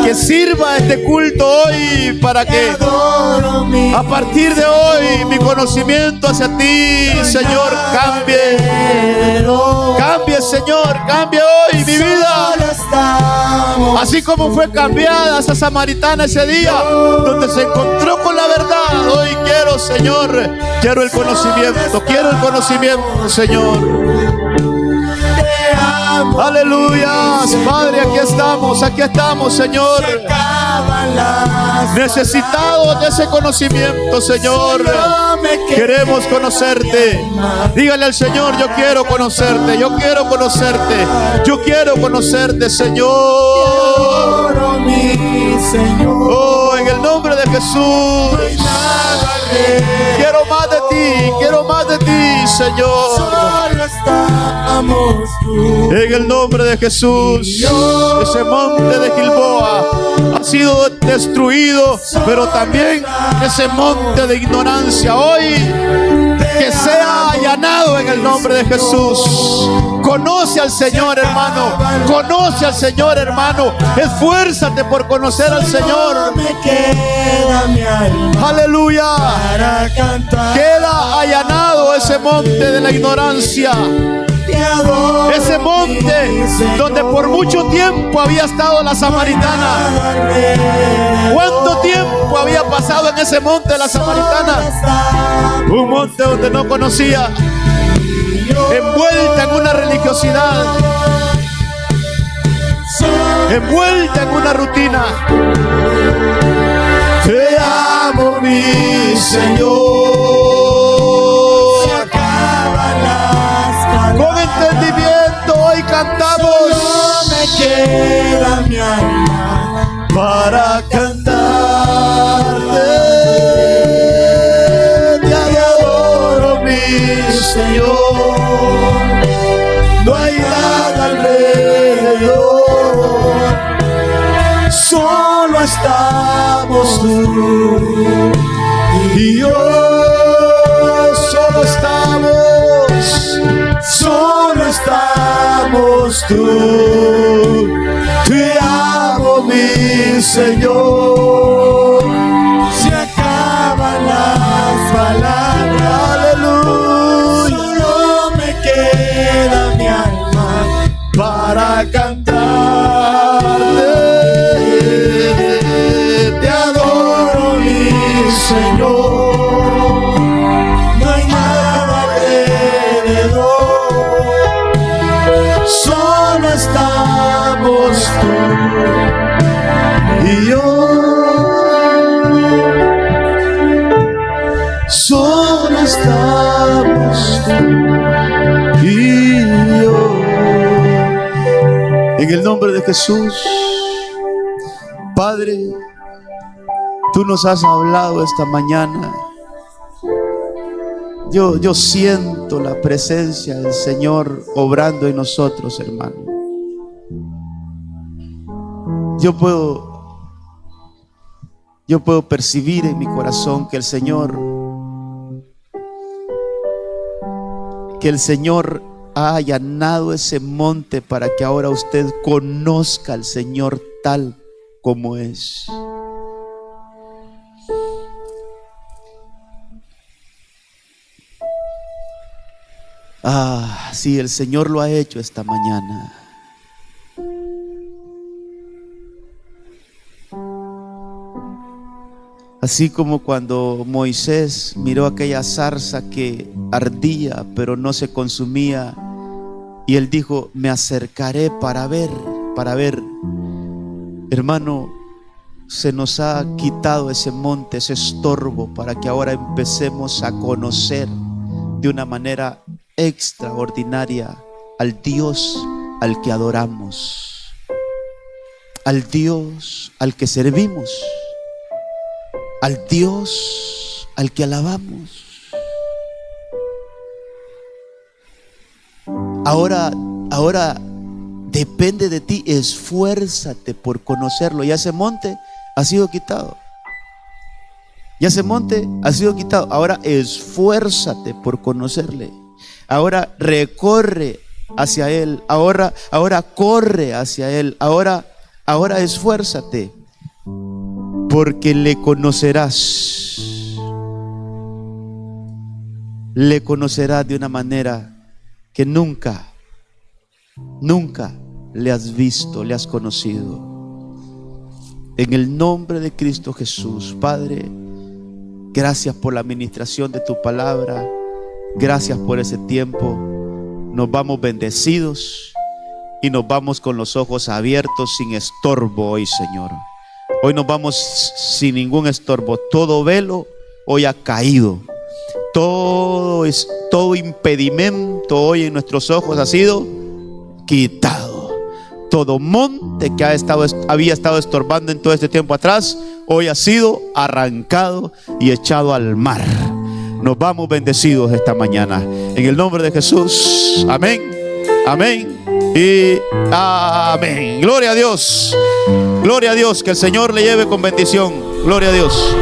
A: que sirva este culto hoy para que
B: adoro mi
A: a partir de hoy mi conocimiento hacia ti, Señor, cambie. Cambie, Señor, cambie hoy mi vida.
B: Solo estamos
A: Así como fue cambiada esa samaritana ese día, donde se encontró con la verdad. Hoy quiero, Señor, quiero el conocimiento, Señor.
B: te amo.
A: Aleluya, Padre, aquí estamos, Señor.
B: Acaban las
A: Necesitados de ese conocimiento, Señor. Queremos conocerte. Dígale al Señor, yo quiero conocerte, yo quiero conocerte, yo quiero conocerte, Señor.
B: adoro mi Señor.
A: Oh, en el nombre de Jesús. Quiero más de ti, Señor.
B: Solo estamos tú.
A: En el nombre de Jesús. Ese monte de Gilboa ha sido destruido, pero también ese monte de ignorancia hoy que sea allanado en el nombre de Jesús. Conoce al Señor, hermano. Conoce al Señor, hermano. Esfuérzate por conocer al Señor.
B: Me queda mi alma
A: Aleluya.
B: para cantar.
A: Queda allanado ese monte de la ignorancia.
B: Te adoro,
A: Ese monte
B: mi Señor.
A: donde por mucho tiempo había estado la samaritana. ¿Cuánto tiempo había pasado en ese monte de la samaritana? Un monte donde no conocía, envuelta en una religiosidad, envuelta en una rutina. Te amo, mi Señor. Con entendimiento hoy cantamos.
B: Solo me queda mi alma
A: Para cantarte, te adoro, mi Señor. No hay nada alrededor, solo estamos tú y yo. Solo estamos tú. Te amo, mi Señor.
B: se acaban las palabras.
A: Aleluya.
B: Solo me queda mi alma
A: Para cantarte. Te adoro, mi Señor.
B: no hay nada alrededor.
A: Solo estamos tú y yo. Solo estamos tú y yo. En el nombre de Jesús, Padre, tú nos has hablado esta mañana. Yo siento la presencia del Señor obrando en nosotros, hermano. Yo puedo percibir en mi corazón que el Señor ha allanado ese monte para que ahora usted conozca al Señor tal como es. Sí, el Señor lo ha hecho esta mañana. Así como cuando Moisés miró aquella zarza que ardía pero no se consumía, y él dijo: me acercaré para ver. Hermano, se nos ha quitado ese monte, ese estorbo, para que ahora empecemos a conocer de una manera extraordinaria al Dios al que adoramos, al Dios al que servimos, al Dios al que alabamos. Ahora depende de ti, esfuérzate por conocerlo. Ya ese monte ha sido quitado. Ahora esfuérzate por conocerle. Ahora recorre hacia Él. Ahora corre hacia Él. Ahora esfuérzate, porque le conocerás. Le conocerás de una manera que nunca le has visto, le has conocido. En el nombre de Cristo Jesús, Padre, gracias por la administración de tu palabra. Gracias por ese tiempo. Nos vamos bendecidos y nos vamos con los ojos abiertos, sin estorbo hoy, Señor. Hoy nos vamos sin ningún estorbo. Todo velo hoy ha caído. Todo impedimento hoy en nuestros ojos ha sido quitado. Todo monte que había estado estorbando en todo este tiempo atrás, hoy ha sido arrancado y echado al mar. Nos vamos bendecidos esta mañana. En el nombre de Jesús. Amén. Amén. Y amén. Gloria a Dios. Gloria a Dios. Que el Señor le lleve con bendición. Gloria a Dios.